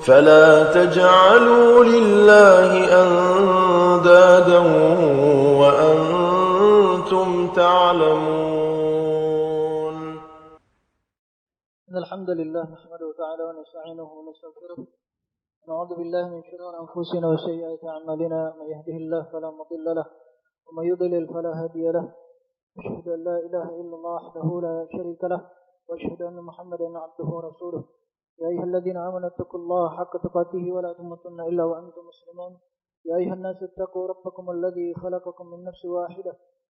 فلا تجعلوا لله أندادا وأنتم تعلمون. إن الحمد لله نحمده تعالى ونستعينه ونستغفره ونعوذ بالله من شرور أنفسنا وسيئات أعمالنا. من يهده الله فلا مضل له ومن يضلل فلا هادي له. أشهد أن لا إله إلا الله وحده لا شريك له وأشهد أن محمدا عبده ورسوله. يا أيها الذين آمنوا اتقوا الله حق تقاته ولا تموتن إلا وأنتم مسلمون. يا أيها الناس اتقوا ربكم الذي خلقكم من نفس واحدة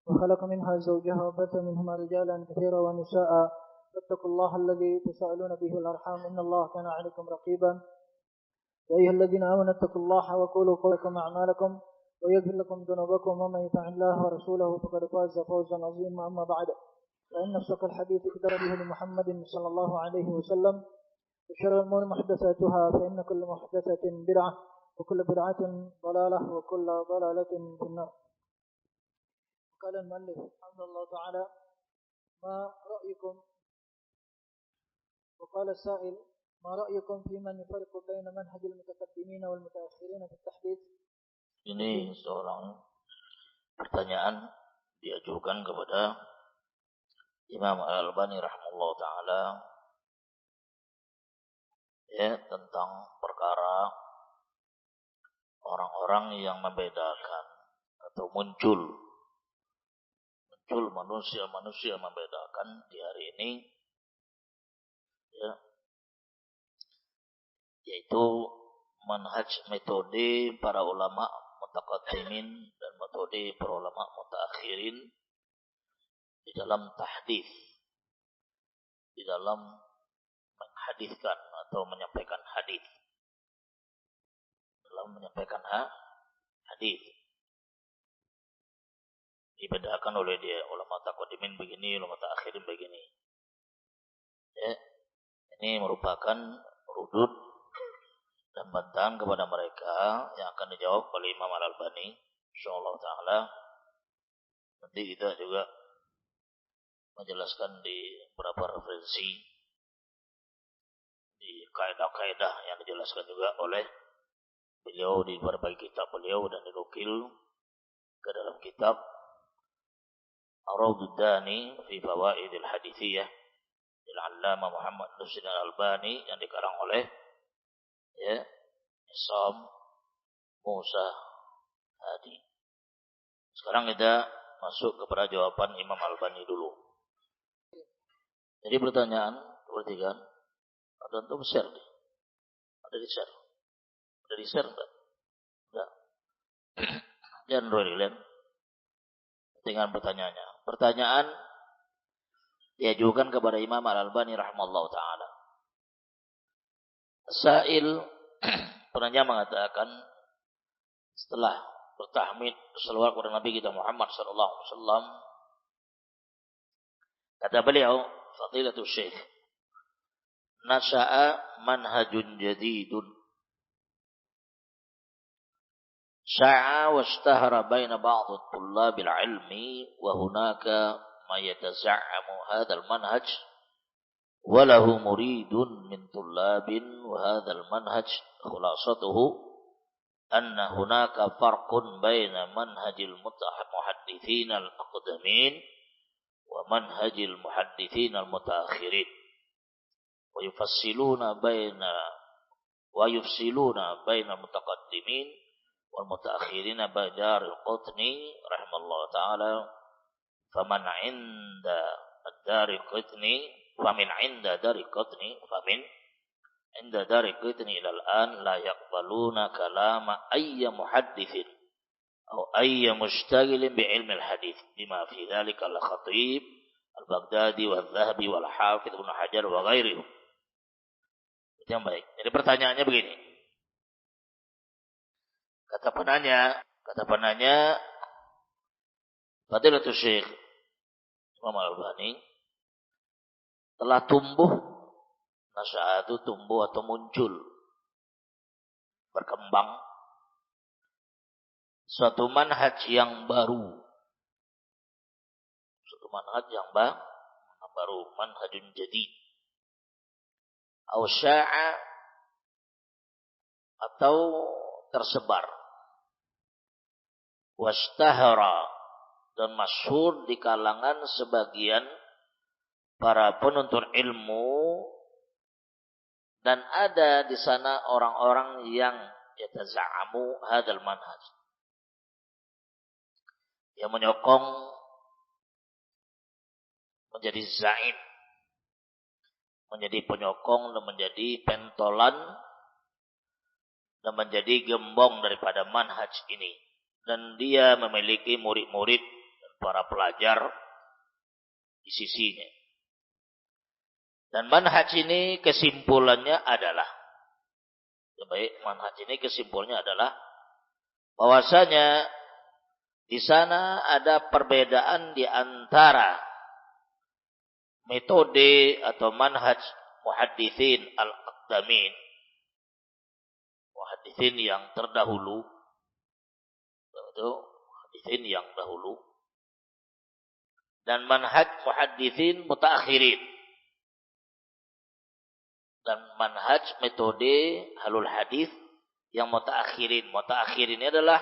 وخلق منها زوجها وبث منهما رجالا كثيرا ونساء. فاتقوا الله الذي تساءلون به والأرحام إن الله كان عليكم رقيبا. يا أيها الذين آمنوا اتقوا الله وقولوا قولكم أعمالكم ويغفر لكم ذنوبكم ومن يطع الله ورسوله فقد فاز فوزا عظيما. أما بعد فإن أصدق الحديث كتاب محمد صلى الله عليه وسلم وشر الأمور محدثاتها فإن كل محدثة بدعة وكل بدعة ضلالة وكل ضلالة في النار. قال المؤلف رحمه الله تعالى: ما رأيكم؟ وقال السائل: ما رأيكم في من يفرق بين منهج المتقدمين والمتأخرين في التحديث؟ Ini seorang pertanyaan diajukan kepada Imam Al-Albani rahimahullah ta'ala, ya, tentang perkara orang-orang yang membedakan atau muncul manusia membedakan di hari ini, ya, yaitu manhaj metode para ulama mutaqaddimin dan metode para ulama mutaakhirin di dalam tahdits, di dalam menghadiskan atau menyampaikan hadis, dalam menyampaikan hadis. Dibedakan oleh dia, ulama taqaddimin begini, ulama mutaakhirin begini. Ya, ini merupakan rudud dan bantahan kepada mereka yang akan dijawab oleh Imam Al-Albani insyaallah ta'ala. Nanti kita juga menjelaskan di beberapa referensi di kaidah-kaidah yang dijelaskan juga oleh beliau di berbagai kitab beliau dan dinukil ke dalam kitab Ar-Rawdud Dani fi Fawaidil Haditsiyah Al-Allamah Muhammad Nasiruddin Al-Albani yang dikarang oleh Isam Musa Hadi. Sekarang kita masuk kepada jawaban Imam Al-Albani dulu. Jadi pertanyaan perhatikan, ada untuk share nih. Ada di share. Ada di share enggak? Enggak. Jangan Roylen. Dengan pertanyaannya. Pertanyaan diajukan kepada Imam Al-Albani rahimahullah ta'ala. Sa'il penanya mengatakan, setelah bertahmid salawat kepada Nabi kita Muhammad sallallahu alaihi wasallam, kata beliau, fadilatul syekh, nasha'a manhajun jadidun sya'a washtahara baina ba'd at-tullabil ilmi wa hunaka ma yataza'amu hadzal manhaj وله مريد من طلاب وهذا المنهج خلاصته أن هناك فرق بين منهج المحدثين الأقدمين ومنهج المحدثين المتأخرين ويفصلون بين المتقدمين والمتأخرين بدار القطني رحمه الله تعالى فمن عند دار القطني فمن عند دار القطني إلى الآن لا يقبلون كلام أي محدث أو أي مشتغل بعلم الحديث بما في ذلك الخطيب البغدادي والذهبي والحافظ ابن حجر وغيرهم. Itu yang baik. Jadi pertanyaannya begini. Kata penanya Fadilatul Syekh Imam Al-Albani telah tumbuh, nasya'a itu tumbuh atau muncul, berkembang suatu manhaj yang baru, manhajun jadid. Aw sya'a atau tersebar. Washtahara, dan masyhur di kalangan sebagian para penuntut ilmu, dan ada di sana orang-orang yang yataza'amu hadzal manhaj, yang menyokong menjadi zaim, menjadi penyokong dan menjadi pentolan dan menjadi gembong daripada manhaj ini, dan dia memiliki murid-murid dan para pelajar di sisinya. Dan manhaj ini kesimpulannya adalah, bahwasanya di sana ada perbedaan di antara metode atau manhaj muhadditsin al-aqdamin, muhadditsin yang terdahulu, dan manhaj muhadditsin mutaakhirin, dan manhaj metode ahlul hadis yang mutaakhirin. Mutaakhirin ini adalah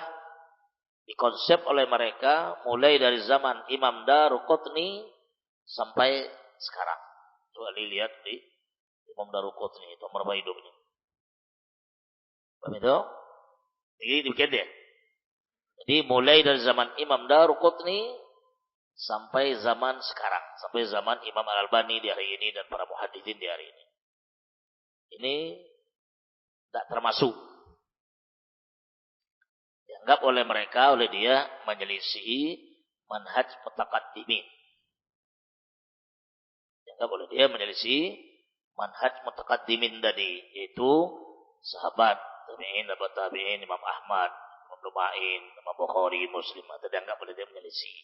dikonsep oleh mereka mulai dari zaman Imam Daruqutni sampai sekarang. Coba lihat di Imam Daruqutni itu umur hidupnya. Paham itu? Ini demikian dia. Jadi mulai dari zaman Imam Daruqutni sampai zaman sekarang, sampai zaman Imam Al-Albani di hari ini dan para muhaditsin di hari ini. Ini tidak termasuk. Dianggap oleh mereka, oleh dia menyelisihi manhaj mutaqaddimin. Dianggap oleh dia menyelisihi manhaj mutaqaddimin tadi, yaitu sahabat, tabi'in, tabi'in, Imam Ahmad, Imam Lumain, Imam Bukhari, Muslim. Itu dianggap oleh dia menyelisihi.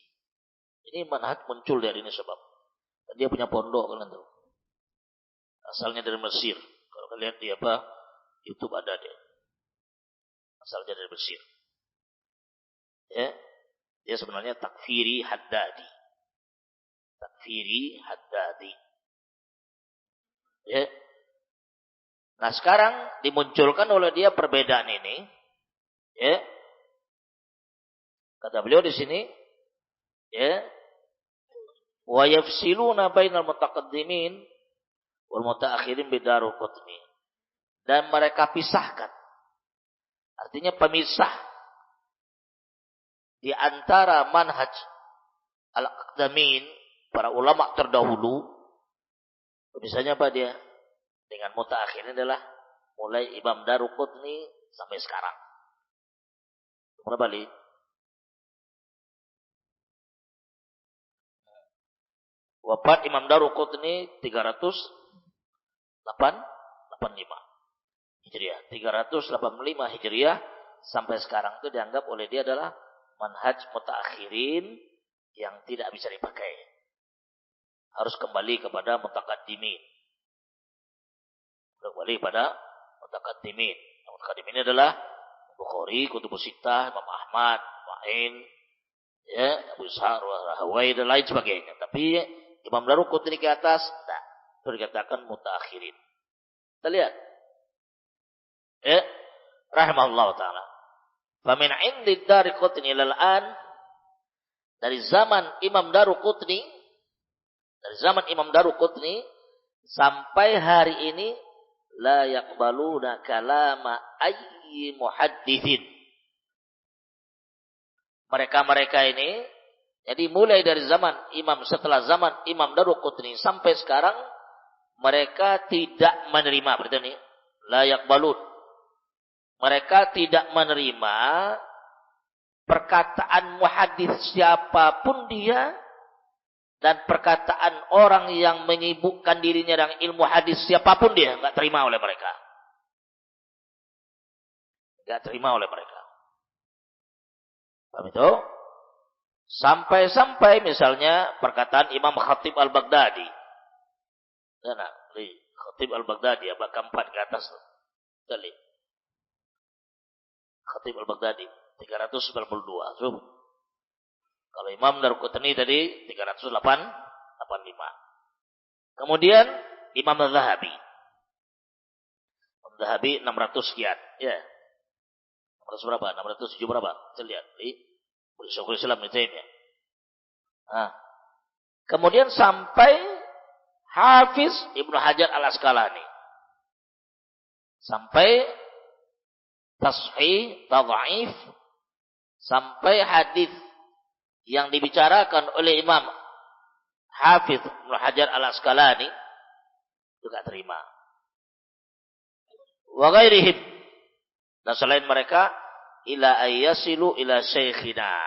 Ini manhaj muncul dari ini sebab. Dan dia punya pondok, kalian tahu. Asalnya dari Mesir. Kalau kalian lihat di YouTube ada dia. Asalnya dari Mesir. Ya, dia sebenarnya takfiri Haddadi. Takfiri Haddadi. Ya. Nah sekarang dimunculkan oleh dia perbedaan ini. Ya. Kata beliau di sini, ya, wa yafsiluna bainal mutaqaddimin wal mutaakhirin bidaruqutni, dan mereka pisahkan, artinya pemisah di antara manhaj al-aqdamin, para ulama terdahulu. Misalnya apa dia dengan mutaakhirin adalah mulai Imam Daruqutni sampai sekarang. Berapa balik? Wafat Imam Daruqutni 385 Hijriah. 385 Hijriah sampai sekarang itu dianggap oleh dia adalah manhaj mutaakhirin yang tidak bisa dipakai. Harus kembali kepada mutaqaddimin. Kembali pada mutaqaddimin. Mutaqaddimin adalah Bukhari, Kutubus Sittah, Imam Ahmad, Ma'in, ya, Abu Ishaq, Rahawai dan lain sebagainya. Tapi Imam Daruqutni ke atas, nah, itu dikatakan mutaakhirin. Kita lihat. Ya, rahimahullah ta'ala. Famin indi Daruqutni ilal-an, dari zaman Imam Daruqutni sampai hari ini, la yaqbaluna kalama ayyi muhaddithin. Mereka-mereka ini, jadi mulai dari setelah zaman Imam Daruqutni sampai sekarang, mereka tidak menerima, berarti ini, la yaqbalun. Mereka tidak menerima perkataan muhaddits siapapun dia, dan perkataan orang yang menyibukkan dirinya dengan ilmu hadis siapapun dia, enggak terima oleh mereka. Enggak terima oleh mereka. Paham itu? Sampai-sampai misalnya perkataan Imam Khatib Al-Baghdadi. Nah, Khatib Al-Baghdadi abad keempat ke atas tuh. Kali. Khatib Al-Baghdadi 392. So, kalau Imam Daruqutni tadi 385. Kemudian Imam Az-Zahabi. Imam Dhahabi 600 sekian. Ya. 600 berapa? 607 berapa? Saya lihat. Syekhul Islam Ibnu Taimiyah. Nah. Kemudian sampai Hafiz Ibnu Hajar Al-Asqalani. Sampai tashih, tadhaif, sampai hadis yang dibicarakan oleh Imam Hafiz Ibnu Hajar Al-Asqalani itu enggak terima. Wa ghairihim, dan selain mereka, ila ayyasilu ila syekhina,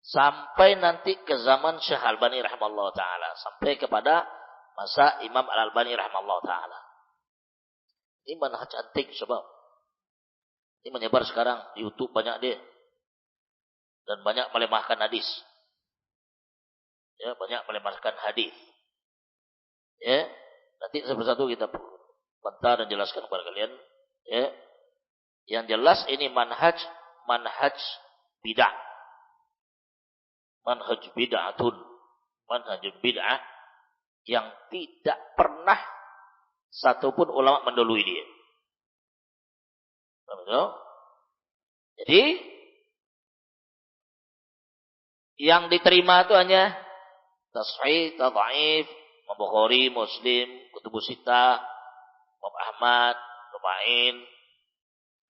sampai nanti ke zaman Syekh Al-Albani rahimahullah ta'ala, sampai kepada masa Imam Al-Albani rahimahullah ta'ala. Ini manhaj antik sebab ini menyebar sekarang di YouTube banyak dia, dan banyak melemahkan hadis. Ya, banyak melemahkan hadis. Ya, nanti satu-satu kita bantah dan jelaskan kepada kalian. Ya, yang jelas ini manhaj bid'ah, manhaj bid'atun, manhaj bid'ah yang tidak pernah satupun ulama mendahului dia. Jadi yang diterima itu hanya tashih, tadhaif, Bukhari, Muslim, Kutubus Sittah, Imam Ahmad, Nu'ain,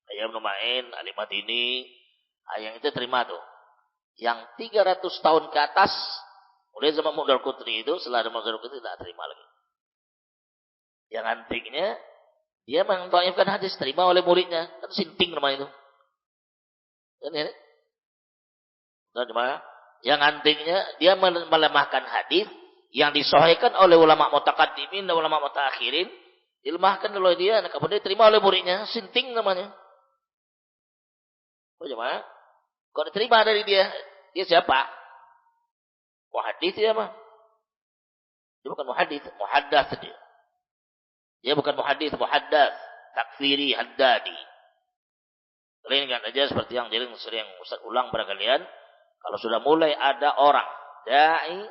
Ayam Nu'ain, Al-Madini, yang itu terima tuh. Yang 300 tahun ke atas, mulai zaman Mu'dal Qutni itu, setelah zaman Mu'dal Qutni tidak terima lagi. Yang antiknya, dia mendhaifkan hadis, terima oleh muridnya. Kan sinting namanya itu. Kan ini? Yang antiknya, dia melemahkan hadis, yang disahihkan oleh ulama mutaqaddimin dan ulama mutaakhirin, dilemahkan oleh dia, kemudian diterima oleh muridnya, sinting namanya. Oh jemaah, kalau diterima dari dia siapa? Muhaddits dia mah. Dia bukan muhaddits, muhaddats dia. Dia bukan muhaddits, muhaddats, takfiri, haddadi. Kalian ingat aja seperti yang sering Ustaz ulang pada kalian, kalau sudah mulai ada orang dai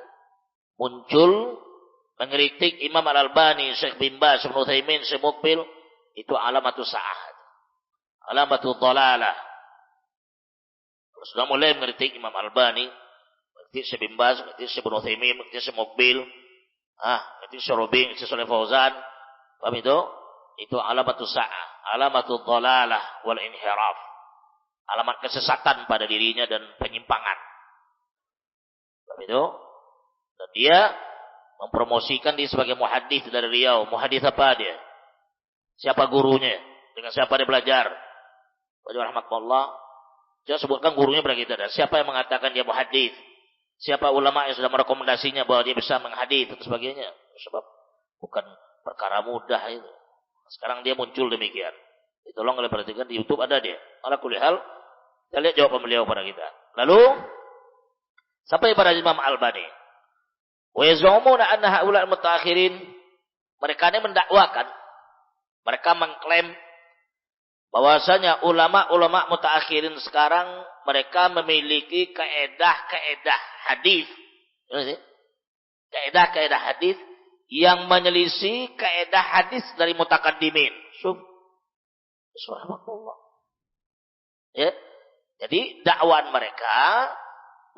muncul mengkritik Imam Al-Albani, Syekh bin Baz, Ibnu Utsaimin, Syekh Muqbil, itu alamatus sa'ah, alamatul dhalalah. Kalau sudah mulai mengkritik Imam Al-Albani, mengkritik Syekh bin Baz, mengkritik Syekh Ibnu Utsaimin, mengkritik Syekh Muqbil, mengkritik Syekh Rabi', mengkritik Syekh Fauzan, paham itu? Itu alamatus sa'ah, alamatul dhalalah wal inhiraf. Alamat kesesatan pada dirinya dan penyimpangan. Paham itu? Dan dia mempromosikan dia sebagai muhaddits dari Riau. Muhaddits apa dia? Siapa gurunya? Dengan siapa dia belajar? Wajah rahmatullah. Dia sebutkan gurunya pada kita. Siapa yang mengatakan dia muhaddits? Siapa ulama yang sudah merekomendasinya bahwa dia bisa menghadits dan sebagainya? Sebab bukan perkara mudah itu. Sekarang dia muncul demikian. Tolong kalian perhatikan di YouTube ada dia. Ala kulli hal, kita lihat jawaban beliau pada kita. Lalu sampai pada Imam Al-Albani. Wa yaz'umuna anna haula al-mutaakhirin, mereka ini mendakwakan, mereka mengklaim bahwasanya ulama-ulama mutaakhirin sekarang mereka memiliki kaedah-kaedah hadis. Kaedah-kaedah hadis yang menyelisih kaedah hadis dari mutaqaddimin. Subhanallah. Ya. Jadi dakwaan mereka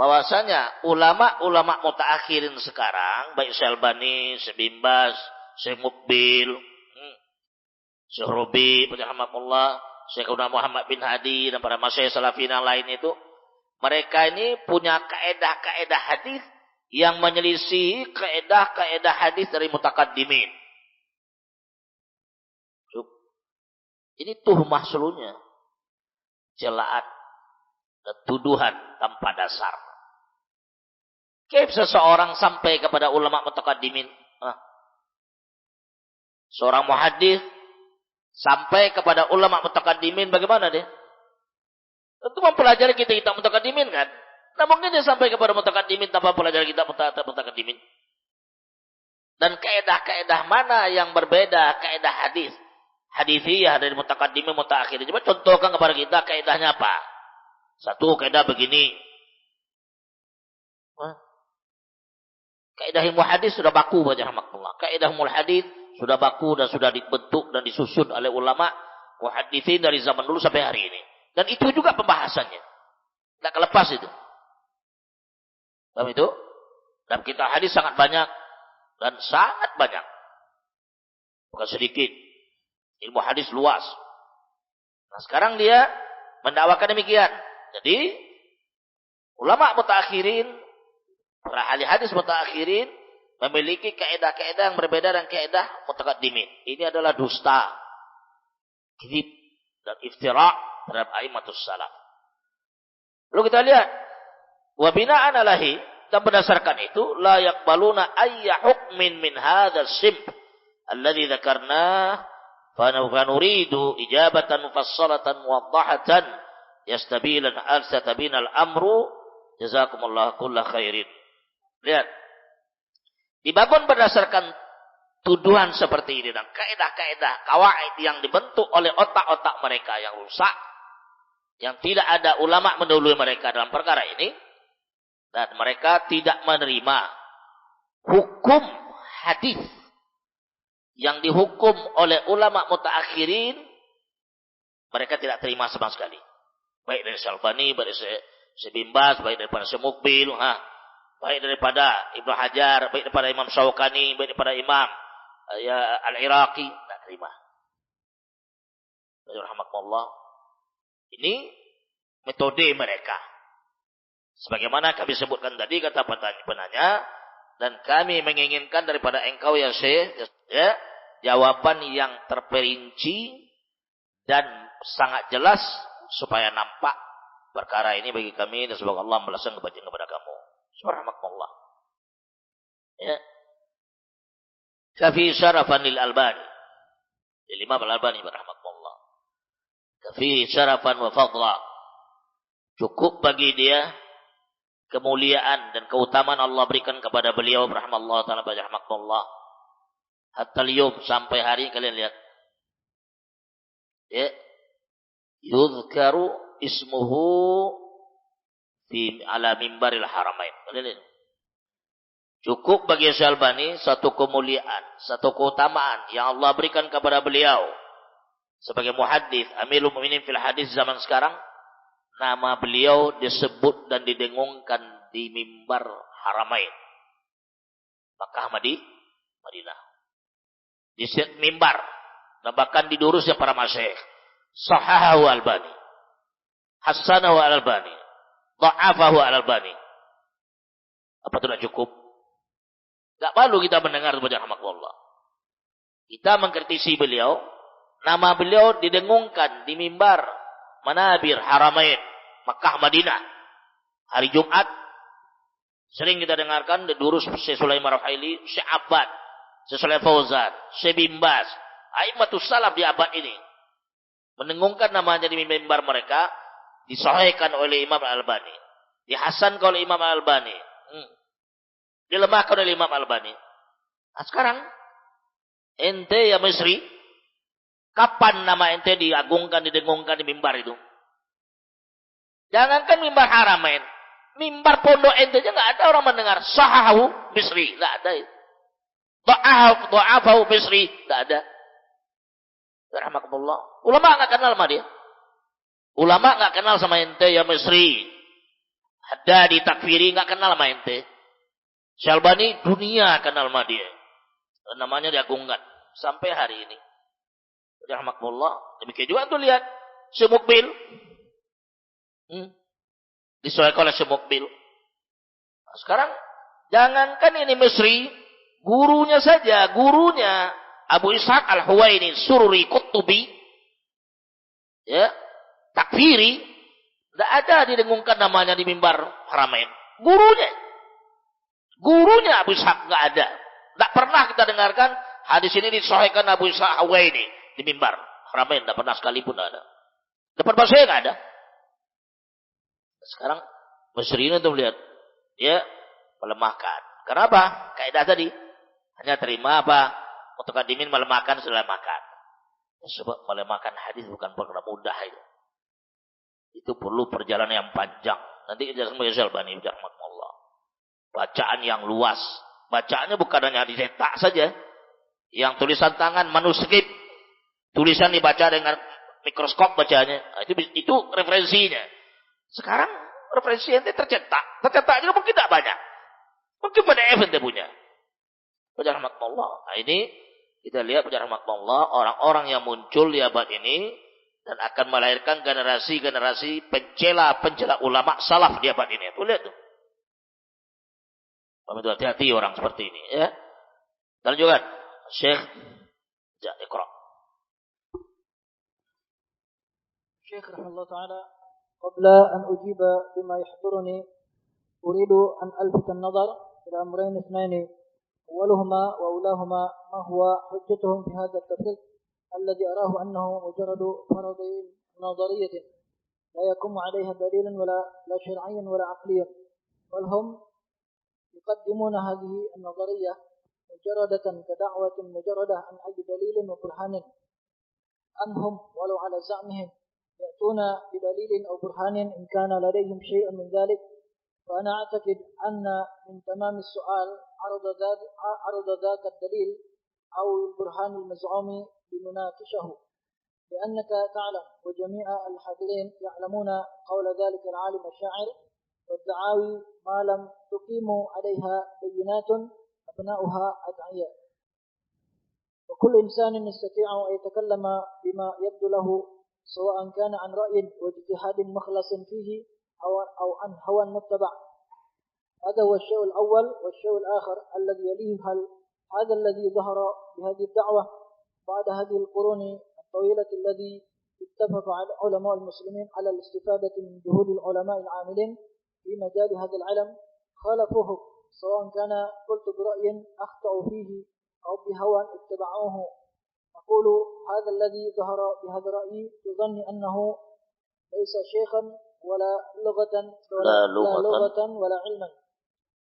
bahwasanya ulama-ulama mutaakhirin sekarang, baik Syekh Albani, Syekh bin Baz, Syekh Muqbil, Syekh Rabi', rahimahullah, Syekh Muhammad bin Hadi dan para masyayikh salafin yang lain itu, mereka ini punya kaedah-kaedah hadis yang menyelisih kaedah-kaedah hadis dari mutaqaddimin. Ini tuhmah seluruhnya, celaan dan tuduhan tanpa dasar. Kayak seseorang sampai kepada ulama mutaqaddimin, seorang muhaddits sampai kepada ulama mutaqaddimin, bagaimana dia? Tentu mempelajari kitab mutaqaddimin kan? Nah mungkin dia sampai kepada mutaqaddimin tanpa pelajari kitab mutaqaddimin. Dan kaedah-kaedah mana yang berbeda kaedah hadithiyah dari mutaqaddimin mutaakhirin? Coba contohkan kepada kita kaedahnya apa? Satu kaedah begini. Kaedah ilmu hadis sudah baku baca rahmatullah. Kaedah ilmu hadis sudah baku dan sudah dibentuk dan disusun oleh ulama muhaditsin dari zaman dulu sampai hari ini. Dan itu juga pembahasannya. Tidak kelepas itu. Paham itu? Dalam kitab hadis sangat banyak. Dan sangat banyak. Bukan sedikit. Ilmu hadis luas. Nah sekarang dia mendakwakan demikian. Jadi ulama mutaakhirin, para ahli hadis mutaakhirin memiliki kaidah-kaidah yang berbeda dengan kaidah mutaqaddimin. Ini adalah dusta, kadzib dan iftira' terhadap a'immatus salaf. Lalu kita lihat wa bina'an alaihi, dan berdasarkan itu la yaqbaluna ayya hukmin min hadzal simp alladhi dzakarna fa nuridu ijabatan mufassalatan muwaddahatan yastatabina al-amru jazakumullahu kulla khairin. Lihat, dibangun berdasarkan tuduhan seperti ini dan kaidah-kaidah kawaid yang dibentuk oleh otak-otak mereka yang rusak, yang tidak ada ulama mendahului mereka dalam perkara ini, dan mereka tidak menerima hukum hadis yang dihukum oleh ulama mutaakhirin, mereka tidak terima sama sekali. Baik dari Syalbani, baik dari Bin Baz, baik daripada Mukbil, baik daripada Ibnu Hajar, baik daripada Imam Syaukani, baik daripada Imam Al-Iraqi, tidak terima. Rahmatullah. Ini metode mereka. Sebagaimana kami sebutkan tadi, kata penanya, dan kami menginginkan daripada engkau ya Syekh, ya, jawaban yang terperinci dan sangat jelas supaya nampak perkara ini bagi kami, dan semoga Allah membalaskan kebaikan kepada kamu. Subhanallah. Ya. Kafi syarafan lil Albani. Imam Al-Albani rahimahullah. Kafi syarafan wa fadla. Cukup bagi dia kemuliaan dan keutamaan Allah berikan kepada beliau rahimahullah taala rahimahullah. Hatta liyum, sampai hari kalian lihat. Ya. Yuzkaru ismuhu fi ala mimbaril haramain. Cukup bagi Syalbani satu kemuliaan, satu keutamaan yang Allah berikan kepada beliau sebagai muhaddits, amirul mukminin fil hadis zaman sekarang. Nama beliau disebut dan didengungkan di mimbar haramain, Makkah Madinah. Di mimbar, dan bahkan didurusnya para masyayikh. Sahahahu Albani, Hasanahu Albani, Dha'afahu Albani. Apa itu tidak cukup? Tak perlu kita mendengar sebagai rahmatullah. Kita mengkritisi beliau, nama beliau didengungkan di mimbar manabir haramain Makkah Madinah hari Jumat. Sering kita dengarkan durus Syekh Sulaiman Ruhaili, Syekh Abbad, Syekh Sulaiman Fauzan, Syekh Bin Baz, a'immatus salaf di abad ini mendengungkan namanya di mimbar mereka, disahihkan oleh Imam Al-Albani, dihasankan oleh Imam Al-Albani, dilemahkan oleh Imam Al-Albani. Nah, sekarang ente ya Misri, kapan nama ente diagungkan, didengungkan di mimbar itu? Jangankan mimbar haramain, mimbar pondok ente aja nggak ada orang mendengar. Sahahu Misri, nggak ada. Dha'afahu Misri, nggak ada. Rahmatullah. Ulama nggak kenal sama dia. Ulama nggak kenal sama ente ya Misri. Haddadi takfiri nggak kenal sama ente. Syalbani dunia kenal sama dia. Dan namanya diagungkan sampai hari ini. Rahmatullah. Demikian juga tuh lihat Syekh Mukbil. Disoalkan oleh Syekh Mukbil. Nah, sekarang jangankan ini Misri, gurunya saja, gurunya Abu Ishaq Al-Huwaini Sururi Qutubi, ya, takfiri, tidak ada didengungkan namanya di mimbar haramain. Gurunya Abu Ishaq nggak ada. Tidak pernah kita dengarkan hadis ini disahihkan Abu Ishaq Al-Huwaini di mimbar haramain, tidak pernah sekalipun ada. Depan bahasa nggak ada. Sekarang Misri ini untuk melihat, ya, melemahkan. Kenapa? Kaidah tadi hanya terima apa? Mutaqaddimin melemahkan, melemahkan. Sebab melemahkan hadis bukan perkara mudah itu. Itu perlu perjalanan yang panjang. Nanti kita sebagai Syalbani rahmatullah. Bacaan yang luas. Bacaannya bukan hanya dicetak saja. Yang tulisan tangan manuskrip, tulisan dibaca dengan mikroskop bacanya. Nah, itu referensinya. Sekarang referensi ente tercetak. Tercetak juga mungkin tidak banyak. Mungkin PDF ente punya. Pada rahmatullah. Nah, ini kita lihat pada rahmatullah orang-orang yang muncul di abad ini dan akan melahirkan generasi-generasi pencela ulama salaf di abad ini. Tuh lihat tuh. Itu hati-hati orang seperti ini, ya. Dan juga Syekh Iqra. Syekh rahimahullah taala, قبل أن أجيب بما يحضرني أريد أن ألفت النظر إلى أمرين اثنين، أولهما وأولاهما ما هو حجتهم في هذا التفريق الذي أراه أنه مجرد فرض نظرية لا يقوم عليها دليل لا شرعي ولا عقلي، بل هم يقدمون هذه النظرية مجردة كدعوة مجردة عن أي دليل وبرهان، أم هم ولو على زعمهم يأتون بدليل أو برهان إن كان لديهم شيء من ذلك. فأنا أعتقد أن من تمام السؤال عرض ذاك الدليل أو البرهان المزعوم لنناقشه، لأنك تعلم وجميع الحاضرين يعلمون قول ذلك العالم الشاعر: والدعاوي ما لم تقيم عليها بينات أبناؤها أدعياء. وكل إنسان يستطيع أن يتكلم بما يبدو له، سواء كان عن رأي واجتهاد مخلص فيه أو عن هوى متبع. هذا هو الشيء الأول. والشيء الآخر الذي يليه: هل هذا الذي ظهر بهذه الدعوة بعد هذه القرون الطويلة الذي اتفق علماء المسلمين على الاستفادة من جهود العلماء العاملين في مجال هذا العلم خالفوه، سواء كان قلت برأي أخطأوا فيه أو بهوى اتبعوه. أقول هذا الذي ظهر بهذا الرأي يظن أنه ليس شيخا ولا لغة ولا علما،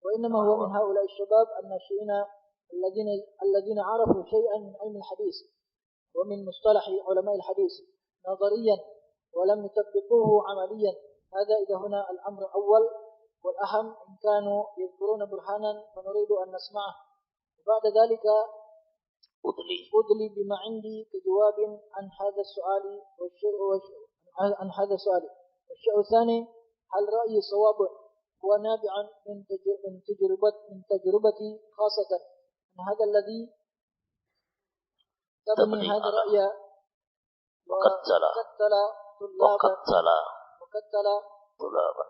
وإنما هو من هؤلاء الشباب الناشئين الذين عرفوا شيئا من علم الحديث ومن مصطلح علماء الحديث نظريا ولم يطبقوه عمليا. هذا إذا هنا الأمر الأول والأهم. إن كانوا يذكرون برهانا فنريد أن نسمعه، وبعد ذلك أدلي بما عندي كجواب عن هذا السؤال. والشيء الثاني: هل رأيي صواب هو نابع من تجربتي خاصة، من هذا الذي تبني هذا الرأي وقتل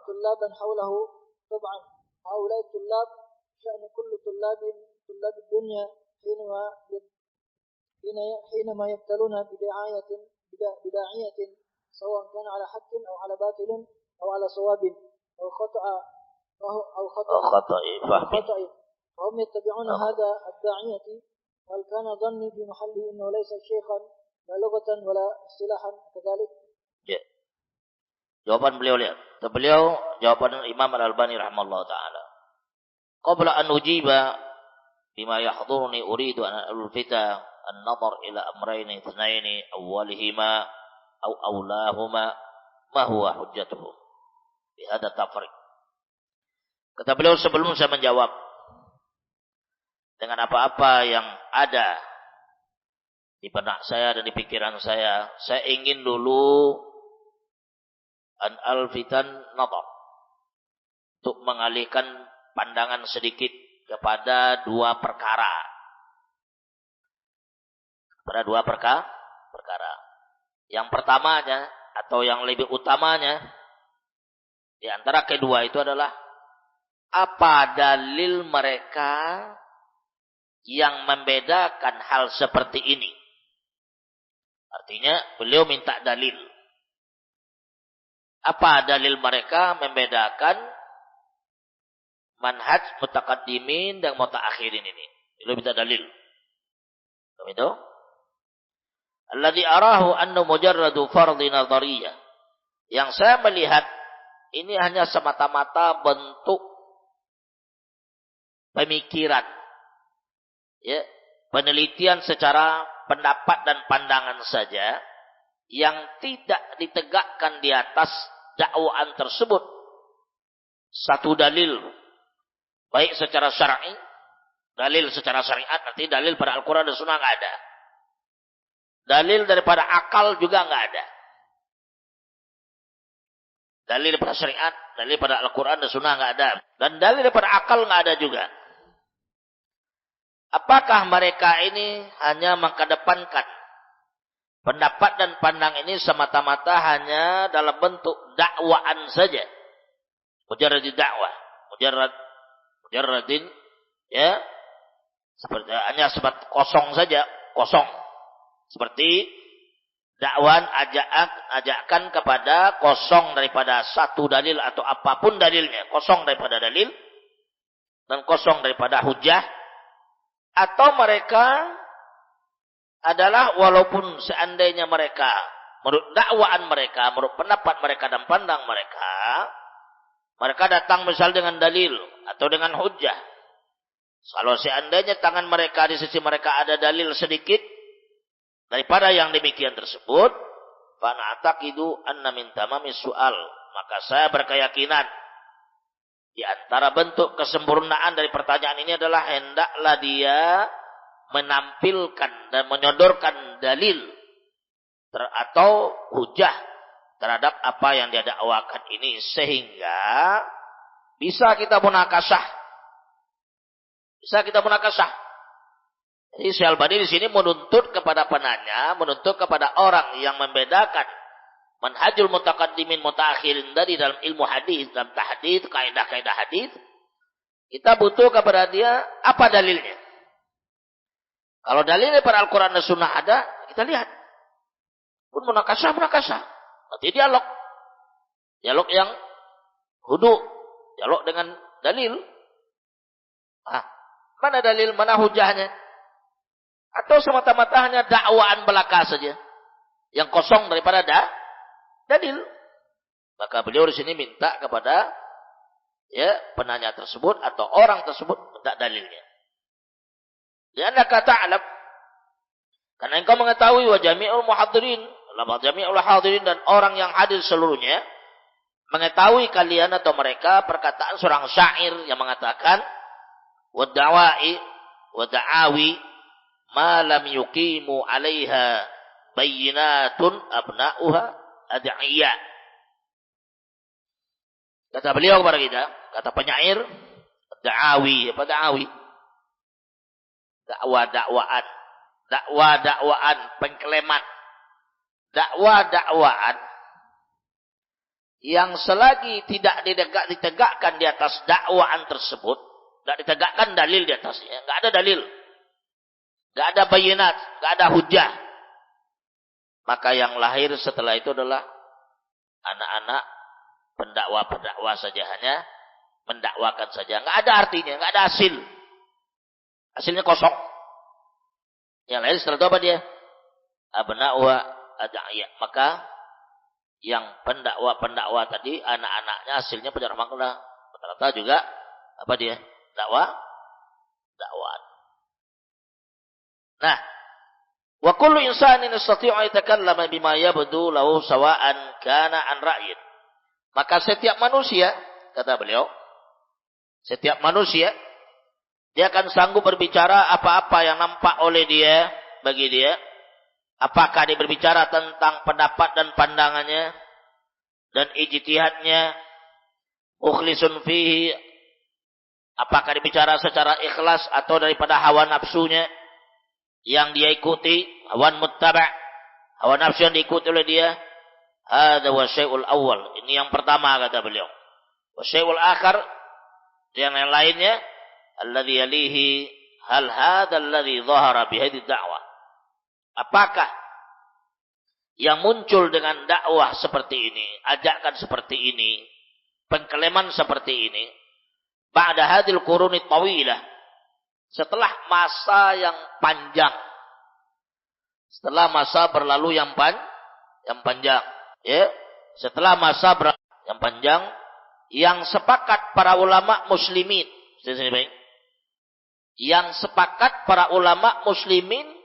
طلابا حوله. طبعا هؤلاء الطلاب شأن كل طلاب الدنيا حينما يبتلون بداعية سواء كان على حق أو على باطل أو على صواب أو خطأ فهم يتبعون هذا الداعية. هل كان ظني في محله أنه ليس شيخا لا لغة ولا اصطلاحا كذلك؟ Jawaban beliau lihat. Beliau jawaban Imam Al-Albani rahimahullah taala. Qabla an ujiba bima yahduruni uridu an ulfita an-nadhar ila amrayn ithnain awwalihima aw awlahuma ma huwa hujjatuhum bi hadha tafriq. Kata beliau sebelum saya menjawab dengan apa-apa yang ada di benak saya dan di pikiran saya ingin dulu an alfitan nadhar, untuk mengalihkan pandangan sedikit kepada dua perkara. Yang pertamanya atau yang lebih utamanya di antara kedua itu adalah apa dalil mereka yang membedakan hal seperti ini. Artinya beliau minta dalil. Apa dalil mereka membedakan manhaj mutaqaddimin dan mutaakhirin ini? Beliau minta dalil. Begitu? Alladhi arahu anna mujarradu fardhi nadhariyah. Yang saya melihat ini hanya semata-mata bentuk pemikiran, ya, penelitian secara pendapat dan pandangan saja yang tidak ditegakkan di atas dakwaan tersebut satu dalil, baik secara syar'i Dalil secara syariat arti dalil pada Al-Quran dan Sunnah nggak ada. Dalil daripada akal juga nggak ada. Dalil daripada syariat, dalil pada Al-Quran dan Sunnah nggak ada. Dan dalil daripada akal nggak ada juga. Apakah mereka ini hanya mengedepankan pendapat dan pandang ini semata-mata hanya dalam bentuk dakwaan saja? Mujarrad dakwah, mujarradin, ya, seperti hanya sebat kosong saja, kosong. Seperti dakwaan ajakan kepada kosong daripada satu dalil atau apapun dalilnya, kosong daripada dalil dan kosong daripada hujah. Atau mereka adalah walaupun seandainya mereka menurut dakwaan mereka, menurut pendapat mereka dan pandang mereka, mereka datang misal dengan dalil atau dengan hujjah. Kalau seandainya tangan mereka di sisi mereka ada dalil sedikit daripada yang demikian tersebut, fa na'taqidu anna min tamamis su'al, maka saya berkeyakinan di antara bentuk kesempurnaan dari pertanyaan ini adalah hendaklah dia menampilkan dan menyodorkan dalil atau hujah terhadap apa yang dia dakwakan ini sehingga bisa kita munakasah. Bisa kita munakasah. Jadi Syekh Al-Albani di sini menuntut kepada penanya, menuntut kepada orang yang membedakan manhajul mutaqaddimin mutaakhirin dari dalam ilmu hadis, dalam tahdits, kaidah-kaidah hadis. Kita butuh kepada dia apa dalilnya. Kalau dalilnya pada Al-Quran dan Sunnah ada, kita lihat. Pun munakasah. Nanti dialog. Dialog yang hudu. Dialog dengan dalil. Mana dalil, mana hujahnya? Atau semata-mata hanya dakwaan belaka saja. Yang kosong daripada dalil. Maka beliau di sini minta kepada penanya tersebut atau orang tersebut minta dalilnya. Lianna kata alam, karena engkau mengetahui wa jami'ul muhadirin, lama jami'ul hadirin dan orang yang hadir seluruhnya mengetahui kalian atau mereka perkataan seorang syair yang mengatakan wa da'awi ma lam yuqimu 'alaiha bayyinatun abna'uha ad'iyya. Kata beliau kepada kita, kata penyair, da'awi, apa da'awi? Dakwaan, pengklaman. Dakwaan yang selagi tidak ditegakkan di atas dakwaan tersebut, tidak ditegakkan dalil di atasnya, enggak ada dalil. Enggak ada bayinat, enggak ada hujah. Maka yang lahir setelah itu adalah anak-anak pendakwa saja, hanya mendakwakan saja. Enggak ada artinya, enggak ada hasil. Hasilnya kosong. Yang lain setelah itu apa dia? Abna'uha ad'iyah. Maka yang pendakwa tadi, anak-anaknya hasilnya penjara makna. Rata-rata juga apa dia? Dakwaan. Nah, wa kullu insanin yastati'u an yatakallama bima yabdu lahu sawa'an kana an ra'yin. Maka setiap manusia, kata beliau, setiap manusia dia akan sanggup berbicara apa-apa yang nampak oleh dia, bagi dia. Apakah dia berbicara tentang pendapat dan pandangannya dan ijtihadnya, mukhlisun fihi, apakah dia bicara secara ikhlas atau daripada hawa nafsunya yang dia ikuti, hawa muttaba', hawa nafsu yang diikuti oleh dia. Hadza wa syai'ul awwal. Ini yang pertama kata beliau. Wa syai'ul akhar, yang lainnya, alladhi yalihi hal hadha alladhi dhahara bihadhi da'wah. Apakah yang muncul dengan dakwah seperti ini, ajakan seperti ini, pengklaman seperti ini, ba'da hadhil quruni tawilah, setelah masa yang panjang, setelah masa berlalu yang panjang, ya, setelah masa yang panjang, yang sepakat para ulama muslimin, yang sepakat para ulama muslimin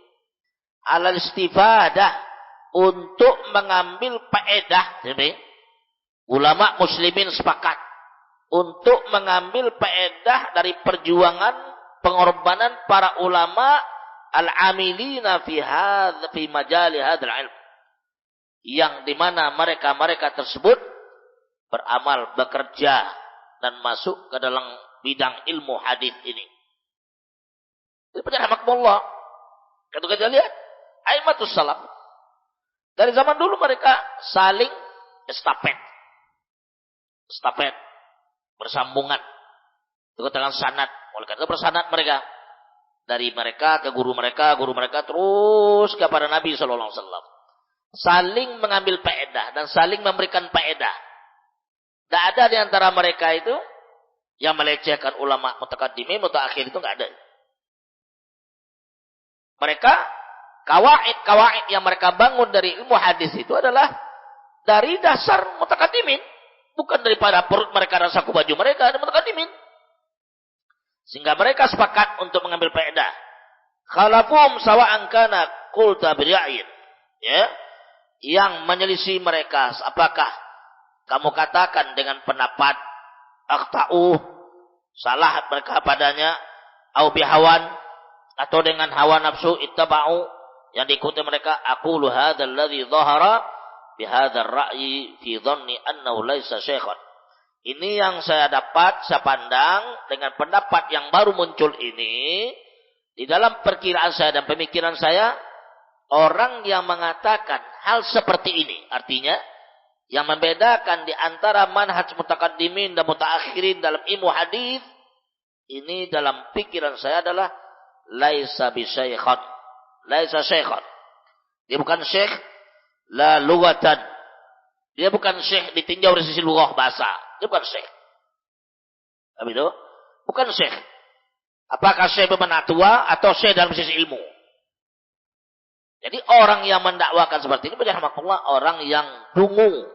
alal istifadah, untuk mengambil faedah. Ulama muslimin sepakat untuk mengambil faedah dari perjuangan pengorbanan para ulama al-amilina fi majali hadzal ilm, yang dimana mereka tersebut beramal, bekerja dan masuk ke dalam bidang ilmu hadis ini. Jadi rahmatullah. Kalau kita lihat aimatus salaf dari zaman dulu mereka saling estafet bersambungan dengan sanad. Oleh karena itu bersanad mereka dari mereka ke guru mereka terus kepada Nabi sallallahu alaihi wasallam. Saling mengambil faedah dan saling memberikan faedah. Tidak ada di antara mereka itu yang melecehkan ulama mutaqaddimin, mutaakhir, itu enggak ada. Mereka kawaid yang mereka bangun dari ilmu hadis itu adalah dari dasar mutaqaddimin, bukan daripada perut mereka dan saku baju mereka, ada mutaqaddimin. Sehingga mereka sepakat untuk mengambil faedah. Khalafuhum sawa'an kana qulta bi'ain. Ya. Yang menyelisih mereka, apakah kamu katakan dengan pendapat akhta'u, salah mereka padanya, au bihawan, atau dengan hawa nafsu ittaba'u, yang diikuti mereka, aqulu hadzal ladzi dhahara bihadzal ra'yi fi dhanni annahu laisa syaikhan. Ini yang saya dapat, saya pandang dengan pendapat yang baru muncul ini, di dalam perkiraan saya dan pemikiran saya, orang yang mengatakan hal seperti ini, artinya yang membedakan di antara manhaj mutaqaddimin dan mutaakhirin dalam ilmu hadis, ini dalam pikiran saya adalah laisa bisyaikhan. Laisa syaikhan. Dia bukan syekh la lughatan. Dia bukan syekh ditinjau dari sisi lughah bahasa. Dia bukan syekh. Tapi itu bukan syekh. Apakah syekh pemenatua atau syekh dalam sisi ilmu? Jadi orang yang mendakwakan seperti ini, rahmatullah, orang yang dungu.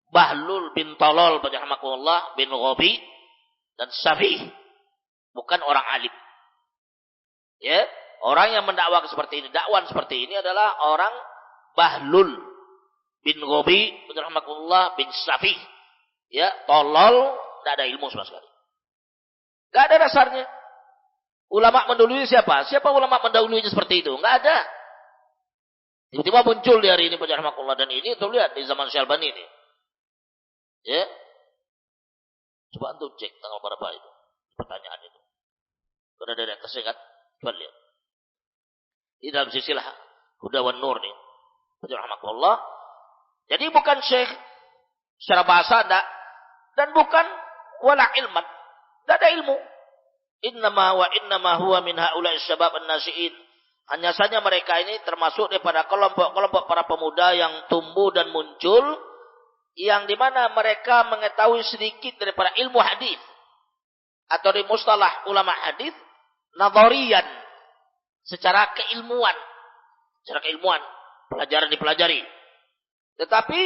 Bahlul bin Talal, rahmatullah, bin Ghabi dan Safih. Bukan orang alim. Ya, orang yang mendakwakan seperti ini, dakwan seperti ini adalah orang Bahlul bin Ghabi, rahmatullah, bin Safih. Ya, tolol, tidak ada ilmu sama sekali. Tidak ada dasarnya. Ulama mendahului siapa? Siapa ulama mendahulunya seperti itu? Tidak ada. Tiba-tiba muncul di hari ini rahmatullah, dan ini tuh lihat di zaman Syalbani ini. Ya. Coba antum cek tanggal berapa itu. Pertanyaan itu. Sudah ada yang kesingkat. Coba lihat. Di dalam silsilah Huda wan Nur nih. Rahmatullah. Jadi bukan syekh secara bahasa enggak, dan bukan wala ilman. Enggak ada ilmu. Innama huwa min haula'i syabab an-nasiin. Hanya saja mereka ini termasuk daripada kelompok-kelompok para pemuda yang tumbuh dan muncul, yang dimana mereka mengetahui sedikit daripada ilmu hadis atau di mustalah ulama hadis nadhariyan, secara keilmuan, pelajaran dipelajari, tetapi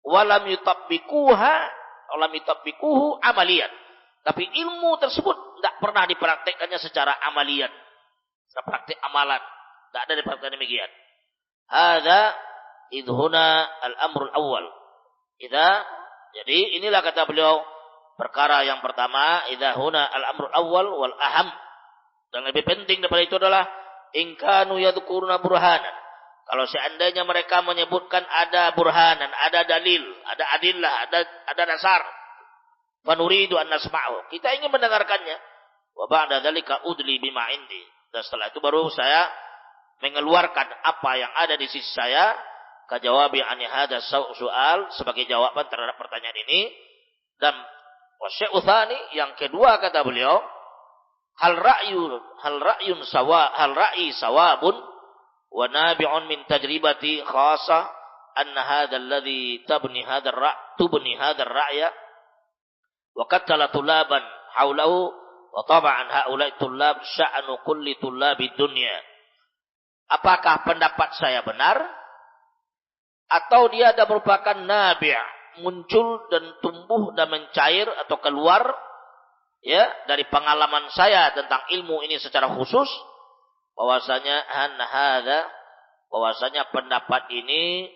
walam yutabbiquhu amaliyan, tapi ilmu tersebut tidak pernah dipraktekkannya secara amalian, secara praktik amalan, tidak ada dipraktekkan demikian. Hadza idhuna al-amrul awal. Jadi inilah kata beliau perkara yang pertama, idza huna al-amrul awal wal aham. Dan lebih penting daripada itu adalah in kanu yadhkuruna burhanan. Kalau seandainya mereka menyebutkan ada burhanan, ada dalil, ada adillah, ada dasar, fa nuridu an nasma'u. Kita ingin mendengarkannya. Wa ba'da dzalika udli bima indi. Dan setelah itu baru saya mengeluarkan apa yang ada di sisi saya, kajawabi ani hada soal, sebagai jawaban terhadap pertanyaan ini. Dan wasyai'u tsani, yang kedua kata beliau, hal ra'yi sawabun wa nabi'un min tajribati khassa anna hadha alladhi tubni hadha ar-ra'ya wa qattala tulaban haulahu wa taba'an haula'i tulab sya'nu kulli tulabid dunya. Apakah pendapat saya benar atau dia ada merupakan nabi', muncul dan tumbuh dan mencair atau keluar ya dari pengalaman saya tentang ilmu ini secara khusus, bahwasanya pendapat ini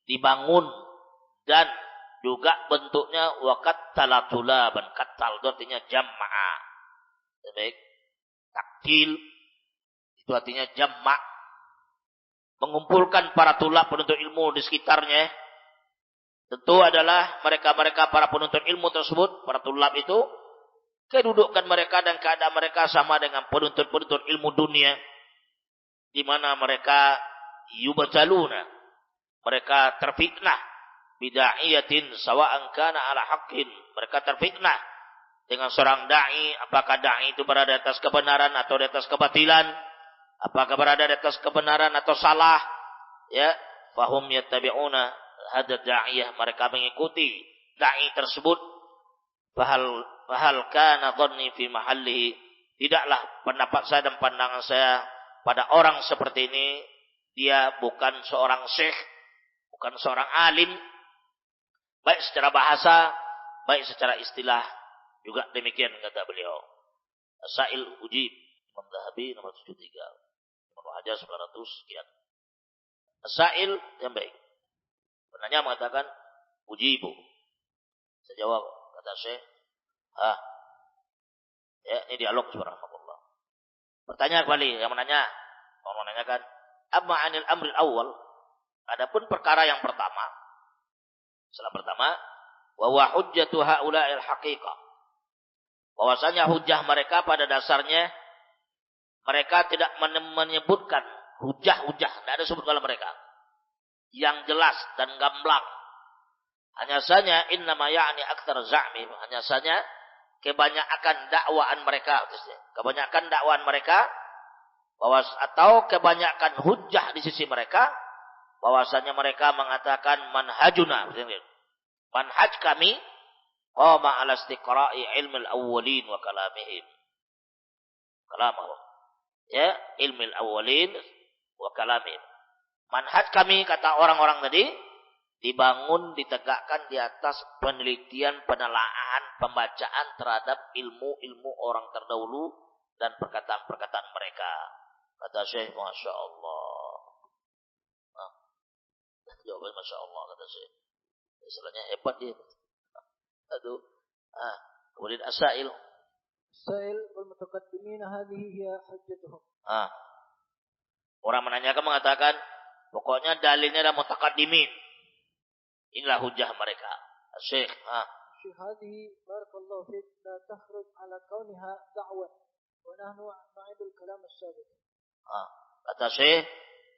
dibangun dan juga bentuknya waqat talatulaban, katal itu artinya jamaah. Baik, ta'til. Itu artinya jamma'. Mengumpulkan para tulab penuntut ilmu di sekitarnya. Tentu adalah mereka-mereka para penuntut ilmu tersebut, para tulab itu, kedudukan mereka dan keadaan mereka sama dengan penuntut-penuntut ilmu dunia. Di mana mereka yubataluna. Mereka terfitnah. Bida'iyatin sawa'an kana ala haqqin. Mereka terfitnah dengan seorang da'i. Apakah da'i itu berada di atas kebenaran atau di atas kebatilan. Apakah berada di atas kebenaran atau salah. Ya. Fahum yattabi'una hadad da'iyah. Mereka mengikuti da'i tersebut. Fahal kana dhanni fi mahallihi. Tidaklah pendapat saya dan pandangan saya pada orang seperti ini. Dia bukan seorang syekh. Bukan seorang alim. Baik secara bahasa. Baik secara istilah. Juga demikian kata beliau. As-Sa'il Ujib. Imam Dhahabi nomor 73. Imam Hajar 900 sekian. As-Sa'il yang baik. Penanya mengatakan ujibu. Saya jawab kata Syekh. Ya, ini dialog subhanallah. Pertanyaan kembali yang menanya. Orang menanyakan, amma anil amril awal. Adapun perkara yang pertama. Setelah pertama, wa huwa hujjatu haula'il haqiqah. Bahwasanya hujjah mereka pada dasarnya mereka tidak menyebutkan hujjah-hujjah, tidak ada sebut kalau mereka yang jelas dan gamblang. Hanya saja innama ya'ni aktsar za'mi, hanya saja kebanyakan dakwaan mereka, kebanyakan dakwaan mereka atau kebanyakan hujjah di sisi mereka bahwasanya mereka mengatakan manhajuna, manhaj kami qama ala istiqra'i ilmil awwalin wa kalamihim. Kalamahum. Ya, ilmil awwalin wa kalamihim. Manhaj kami, kata orang-orang tadi, dibangun, ditegakkan di atas penelitian, penelaahan, pembacaan terhadap ilmu-ilmu orang terdahulu dan perkataan-perkataan mereka. Kata Syekh, Masya Allah. Jawabannya Masya Allah, kata Syekh. Istilahnya hebat dia. Aduh. Kemudian as-sa'il. As-sa'il wal mutaqaddimin hadhihi hiya hujjatuhum. Orang menanyakan mengatakan, pokoknya dalilnya adalah mutaqaddimin. Inilah hujjah mereka. Syekh. Syekh hadhihi barakallahu fik la takhruj ala kauniha da'wah wa nahnu na'idul kalam as-sabiq. Kata Syekh,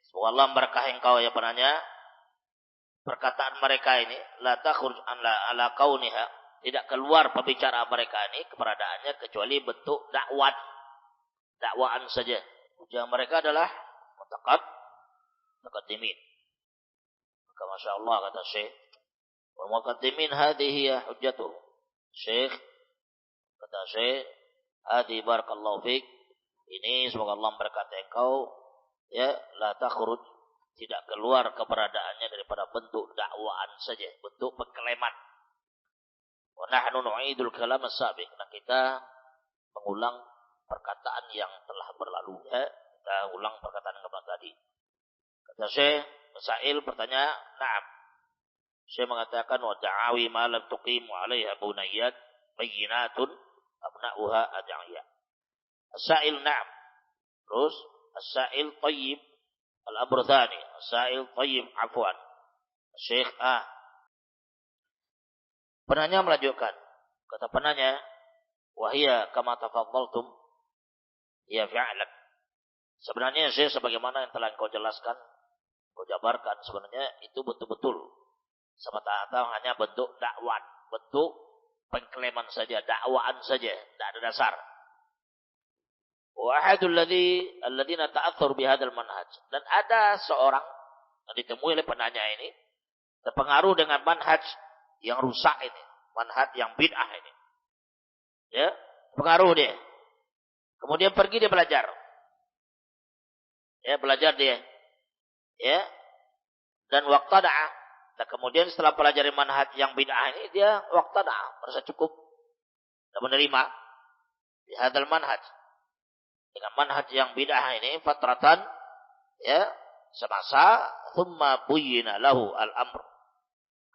semoga Allah memberkahi engkau ya penanya. Perkataan mereka ini la takhruj ala kauniha, tidak keluar pembicaraan mereka ini keberadaannya kecuali bentuk dakwaan saja. Hujjah mereka adalah mutaqaddimin. Maka Masya Allah kata Syekh, wal muqaddimin hadhihi hujjatuh. Syekh kata Syekh, hadi barakallahu fik, ini semoga Allah memberkati engkau ya, la takhruj, tidak keluar keberadaannya daripada bentuk dakwaan saja, bentuk pengklaman. Wa nahnu nu'idul kalam as-sabiq, dan kita mengulang perkataan yang telah berlalu ya. Kita ulang perkataan yang tadi. Kata Syekh, masail bertanya, na'am. Syekh mengatakan wa da'awi ma lam tuqimu 'alaiha bunayyat bayyinatun abna'uha ad'iyah. As-sa'il na'am. Terus as-sa'il tayyib al-amr tsani. As-sa'il tayyib afwan. Syekh penanya melanjutkan. Kata penanya, wahia kama tafaddaltum ya fi'lan. Sebenarnya Syekh sebagaimana yang telah engkau jelaskan, engkau jabarkan, sebenarnya itu betul-betul semata-mata hanya bentuk dakwaan, bentuk pengklaman saja, dakwaan saja, tidak ada dasar. Wa ahadul alladziina ta'athsaru bihadzal manhaj, dan ada seorang yang ditemui oleh penanya ini terpengaruh dengan manhaj yang rusak ini, manhaj yang bid'ah ini. Ya, pengaruh dia. Kemudian pergi dia belajar. Ya, belajar dia. Ya. Dan waqtada'a. Dan kemudian setelah pelajari manhaj yang bid'ah ini, dia waqtada'a, merasa cukup dan menerima di hadzal manhaj. Dengan manhaj yang bid'ah ini fatratan, ya, semasa thumma buyyina lahu al-amr.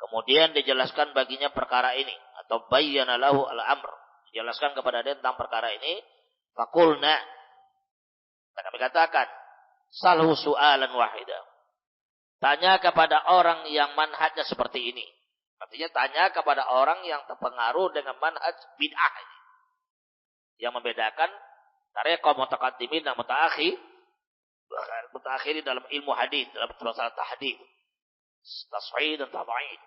Kemudian dijelaskan baginya perkara ini, atau bayyana lahu al-amr, dijelaskan kepada dia tentang perkara ini. Faqulna, Dan kami katakan, salhu su'alan wahida. Tanya kepada orang yang manhajnya seperti ini. Artinya tanya kepada orang yang terpengaruh dengan manhaj bid'ah ini. Yang membedakan antara kaum mutaqaddimin dan mutaakhirin dalam ilmu hadis, dalam masalah tahdits, tas'id dan tab'id.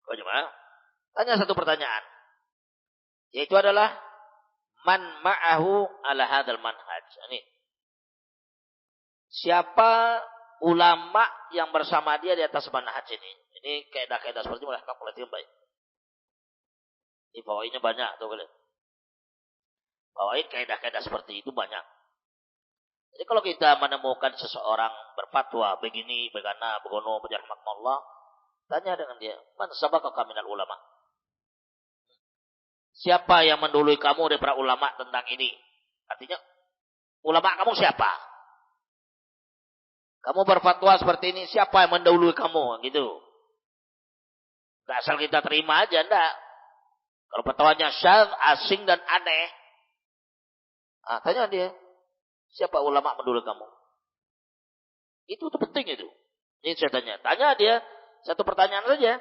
Bagaimana? Tanya satu pertanyaan. Yaitu adalah man ma'ahu ala hadzal manhaj. Ini. Siapa ulama yang bersama dia di atas manhaj ini? Ini kaidah-kaidah seperti ini kalau perhatikan baik. Ini fawaidnya banyak tuh kalian. Fawaid kaidah-kaidah seperti itu banyak. Jadi kalau kita menemukan seseorang berfatwa begini, begana, begono, berjahmatullah, tanya dengan dia, man sabaqaka minal ulama? Siapa yang mendului kamu dari para ulama tentang ini? Artinya, ulama kamu siapa? Kamu berfatwa seperti ini, siapa yang mendahului kamu? Gitu. Gak asal kita terima aja, enggak. Kalau fatwanya syadz, asing dan aneh, tanya dia, siapa ulama mendahului kamu? Itu penting itu. Ini saya tanya. Tanya dia, satu pertanyaan saja.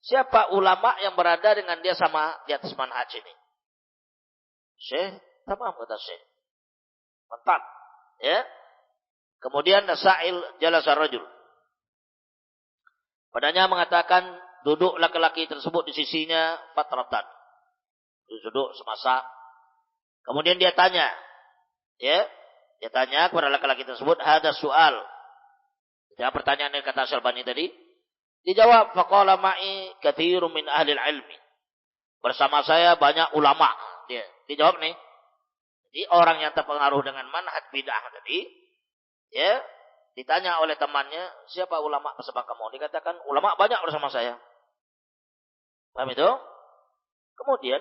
Siapa ulama yang berada dengan dia sama di atas manhaj ini? Syekh, tamam kata Syekh. Mantap. Ya. Kemudian Nasail jalasa rajul. Padanya mengatakan duduk laki-laki tersebut di sisinya fatratan. Duduk semasa. Kemudian dia tanya. Ya. Dia tanya kepada laki-laki tersebut, hada soal. Ya, pertanyaan yang kata Syalbani tadi. Dijawab, faqala ma'i katsirun min ahli ilmi. Bersama saya banyak ulama. Dia dijawab nih. Jadi orang yang terpengaruh dengan manhaj bid'ah tadi, ya, ditanya oleh temannya, siapa ulama bersama kamu? Dikatakan, ulama banyak bersama saya. Paham itu? Kemudian,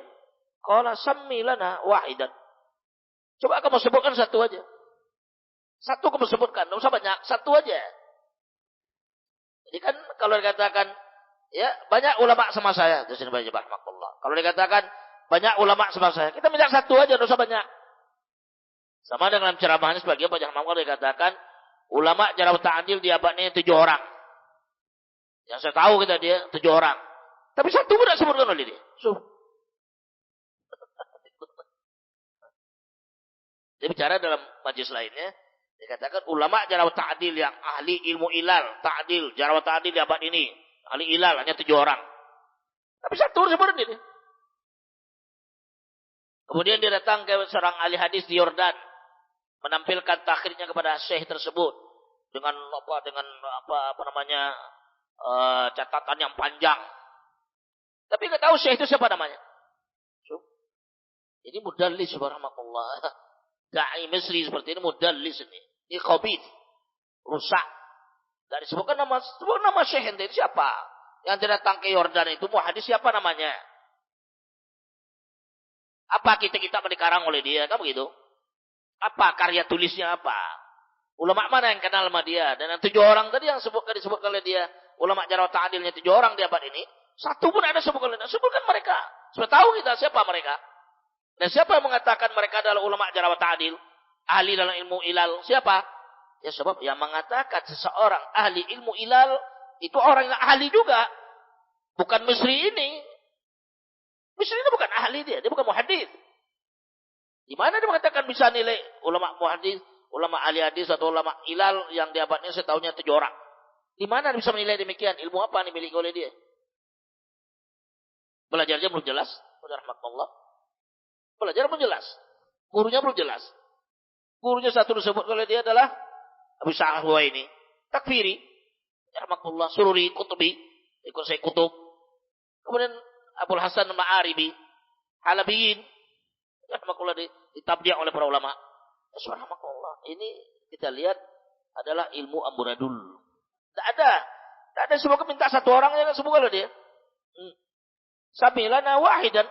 qala sammi lana wahidan. Coba kamu sebutkan satu aja. Satu kamu sebutkan, enggak usah banyak, satu aja. Jadi kan kalau dikatakan ya banyak ulama sama saya, di sini banyak rahmatullah. Kalau dikatakan banyak ulama sama saya, kita minta satu aja, enggak usah banyak. Sama dengan ceramahnya sebagian banyak ulama dikatakan ulama jarang ta'dil di abad ini 7 orang. Yang saya tahu kita dia 7 orang. Tapi satu pun tidak sebutkan oleh dia. Dia bicara dalam majlis lainnya. Dikatakan ulama jarawat ta'dil yang ahli ilmu ilal, ta'dil, jarawat ta'dil di abad ini. Ahli ilal hanya 7 orang. Tapi satu seperti ini. Kemudian dia datang ke seorang ahli hadis di Yordan. Menampilkan takhirnya kepada syekh tersebut. Dengan catatan yang panjang. Tapi nggak tahu syekh itu siapa namanya. Ini mudallis subhanallah. Da'i Misri seperti ini mudallis ini. Ini khabith, rusak. Dari sebutkan nama syekh ente siapa? Yang datang ke Yordan itu muhadis siapa namanya? Apa kita dikarang oleh dia? Kan begitu? Apa karya tulisnya apa? Ulama mana yang kenal sama dia? Dan yang 7 orang tadi yang disebutkan oleh dia, ulama jarawat ta'dilnya 7 orang di abad ini, satu pun ada sebutkan oleh dia. Sebutkan mereka. Supaya tahu kita siapa mereka. Dan siapa yang mengatakan mereka adalah ulama jarawat ta'dil? Ahli dalam ilmu ilal. Siapa? Ya sebab yang mengatakan seseorang ahli ilmu ilal itu orang yang ahli juga. Bukan Misri ini. Misri ini bukan ahli dia bukan muhadis. Di mana dia mengatakan bisa nilai ulama muhadis, ulama ahli hadis atau ulama ilal yang di abadnya saya tahunya 7 orang. Di mana dia bisa menilai demikian? Ilmu apa yang dimiliki oleh dia? Belajarnya belum jelas. Rahmatullah. Belajar belum jelas. Gurunya belum jelas. Gurunya satu disebut oleh dia adalah Abu Sa'ad ini. Takfiri. Rahmatullah. Sururi, Kutubi. Ikut saya kutub. Kemudian Abul Hasan Ma'aribi. Halabiyin. Rahmatullah ditabdiak oleh para ulama. Rahmatullah. Ini kita lihat adalah ilmu amburadul. Tidak ada. Tidak ada semua minta satu orang yang semua kalau dia. Samilana wahidan.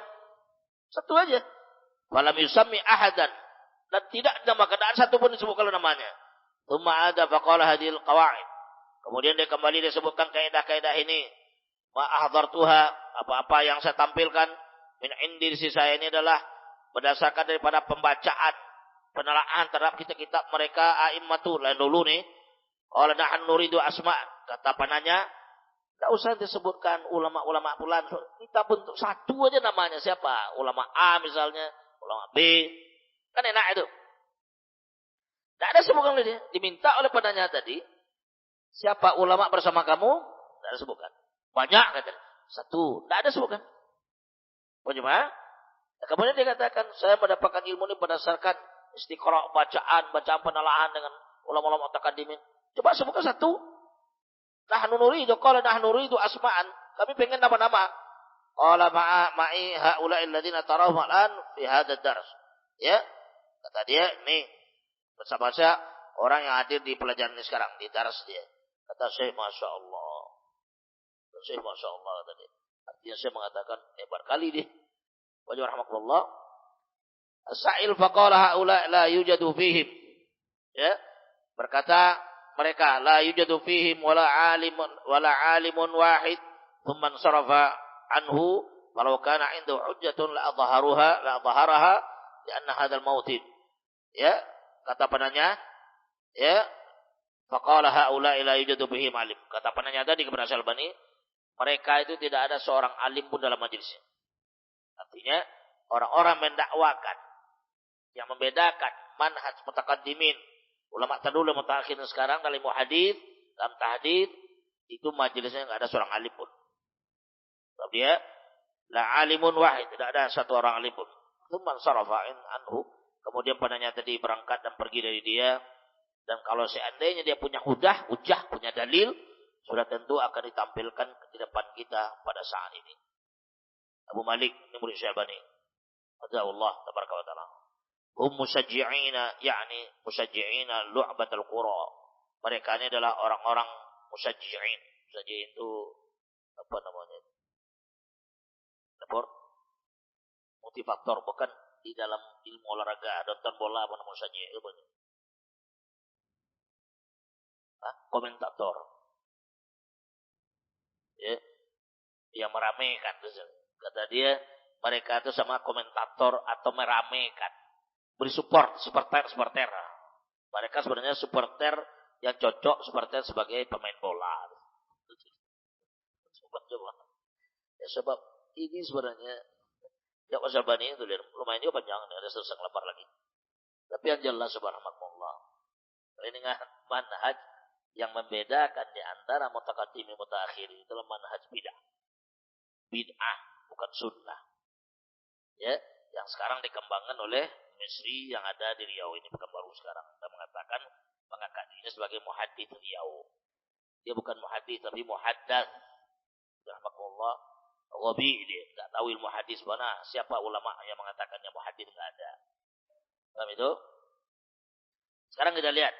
Satu aja. Walam yusammi ahadan. Dan tidak ada keadaan satu pun disebutkan namanya. Tsumma ada faqala hadhil qawaid. Kemudian dia kembali disebutkan kaidah-kaidah ini. Ma ahdartuha, apa-apa yang saya tampilkan min indi sisi saya ini adalah berdasarkan daripada pembacaan penelaan terhadap kitab-kitab mereka a'immatul dulu nih. Qala nahnu nuridu asma. Kata penanya, enggak usah disebutkan ulama-ulama fulan. Kita bentuk satu aja namanya siapa? Ulama A misalnya, ulama B. Kan enak itu. Enggak ada sebutkan oleh dia. Diminta oleh penanya tadi, siapa ulama bersama kamu? Enggak ada sebutkan. Banyak kata. Satu, enggak ada sebutkan. Bagaimana? Kemudian dia katakan, saya mendapatkan ilmu ini berdasarkan istiqra' bacaan penelaahan dengan ulama-ulama mutaqaddimin. Coba sebutkan satu. Nahnu nuridu asma'an. Kami pengen nama-nama. Qala ma'i haula'i alladziina tarahum al'an fi hadzal dars. Ya. Kata dia, nih bersama saya orang yang hadir di pelajaran ini sekarang di dars dia. Kata Syekh Masya Allah. Syekh Masya Allah kata dia. Artinya saya mengatakan hebat kali dia. Wajah rahmatullah. As-sa'il faqala haula la yujadu fihim. Ya. Berkata mereka la yujadu fihim wala alimun wahid thumma sarafa anhu walau kana indahu hujjatun la dhaharaha li anna hadzal mautin. Ya, kata penanya, ya, faqala haula la yujadu fihim alim. Kata penanya tadi kepada Syalbani, mereka itu tidak ada seorang alim pun dalam majelisnya. Artinya orang-orang mendakwakan yang membedakan manhaj mutaqaddimin, ulama terdahulu mutaakhirin sekarang dalam hadis, dalam tahdits itu majelisnya enggak ada seorang alim pun. Sebab dia la alimun wahid, tidak ada satu orang alim pun. Tsumman sarafa'in anhu, kemudian penanya tadi berangkat dan pergi dari dia, dan kalau seandainya dia punya hujah, punya dalil, sudah tentu akan ditampilkan di depan kita pada saat ini. Abu Malik ini murid Syalbani. Azza-Allah tabaraka wa ta'ala. Hum musajji'ina, yakni musajji'ina lu'batal qura. Mereka ini adalah orang-orang musajji'in. Musajji'in itu apa namanya? Dapur? Motivator, bukan di dalam ilmu olahraga, nonton bola apa namanya musajji' itu. Komentator. Ya. Yang meramaikan. Kata dia, mereka itu sama komentator atau meramaikan. Beri support, supporter. Mereka sebenarnya supporter yang cocok supporter sebagai pemain bola. Ya, sebab ini sebenarnya ya Syalbani itu lumayan juga panjang, ada 100 lembar lagi. Tapi yang jelas subhanallah. Ini manhaj yang membedakan di antara mutaqaddimin mutaakhirin itu manhaj bid'ah. Bid'ah bukan sunnah. Ya, yang sekarang dikembangkan oleh Misri yang ada di Riau ini, bukan baru sekarang. Kita mengatakan mengangkat dirinya sebagai muhaddits Riau. Dia bukan muhaddits tapi muhaddats. Rahmatullah. Wabi dia enggak tahu ilmu hadis mana, siapa ulama yang mengatakannya muhaddits enggak ada. Paham itu? Sekarang kita lihat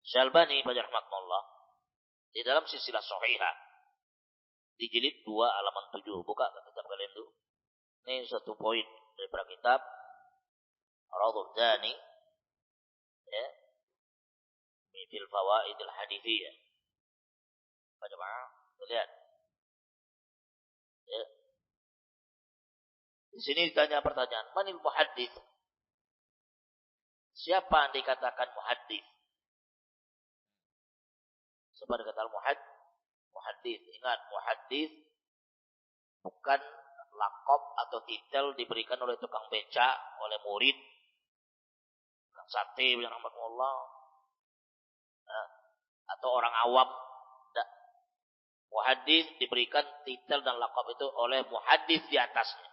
Syalbani rahmatullah di dalam silsilah sahihah di jilid 2 halaman 7. Buka kitab kalian itu. Ini satu poin daripada kitab Radhul Dani, ya, fil fawaid al hadithiyah. Bagaimana? Lihat. Ya. Di sini ditanya pertanyaan, manil muhaddits? Siapa yang dikatakan muhaddits? Sebab kata muhaddits. Ingat, muhaddits bukan laqab atau titel diberikan oleh tukang beca, oleh murid, tukang sate, Allah, atau orang awam. Muhaddits diberikan titel dan laqab itu oleh muhaddits di atasnya.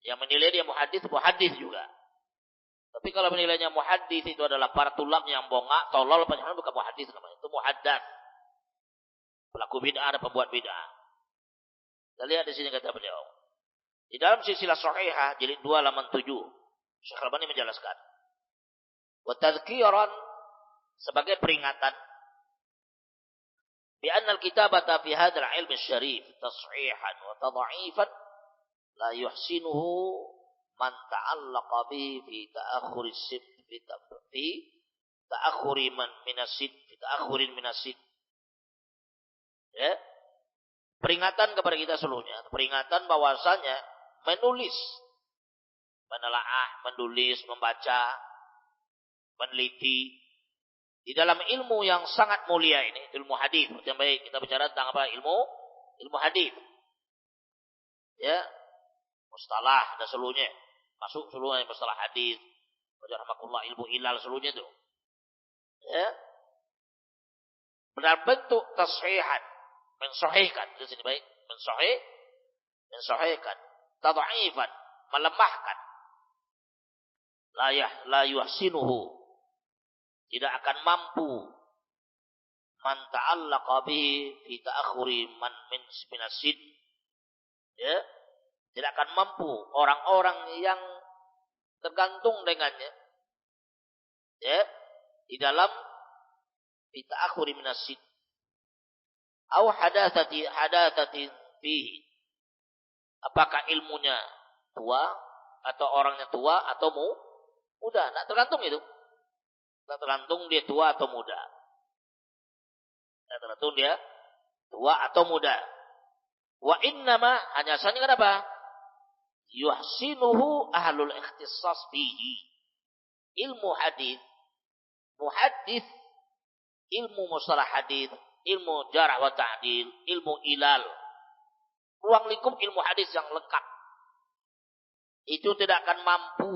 Yang menilai dia muhaddits juga. Tapi kalau menilainya muhaddits itu adalah para tulab yang bongak, tolol, panjangan bukan muhaddits namanya. Itu muhaddats. Pelaku bid'ah dan pembuat bid'ah. Kita lihat di sini kata beliau. Di dalam silsilah sahihah jilid 2 halaman 7, Syekh Albani menjelaskan. Wa tadhkiran, sebagai peringatan bi anna al-kitabata fi hadzal ilmi syarif tashihan wa tadh'ifan la yuhsinuhu man ta'allaqa bihi fi ta'akhuri sid fi ta'akhuri min asid. Ya. Peringatan kepada kita seluruhnya, peringatan bahwasanya menulis menelaah, menulis, membaca, meneliti di dalam ilmu yang sangat mulia ini, ilmu hadis. Yang baik kita bicara tentang apa? Ilmu hadis. Ya, mustalah dan seluruhnya. Masuk seluruhnya mustalah hadis. Rahmatullah, ilmu ilal seluruhnya itu. Ya. Benar bentuk tashihan, mensahihkan. Di sini baik, mensahihkan, tad'ifan, melemahkan. La yuhsinuhu, tidak akan mampu man ta'allaqa bihi fi ta'akhuri man min minasid. Ya, tidak akan mampu orang-orang yang tergantung dengannya, ya, di dalam fi ta'akhuri minasid aw hadathatin fihi, apakah ilmunya tua atau orangnya tua atau muda, tidak tergantung itu. Tidak tergantung dia tua atau muda. Tidak tergantung dia tua atau muda. Wa innama, hanya saja kenapa? Yuhsinuhu ahlul ikhtisas bihi. Ilmu hadis, muhaddis, ilmu mustalah hadis, ilmu jarh wa ta'dil, ilmu ilal. Ruang lingkup ilmu hadis yang lengkap. Itu tidak akan mampu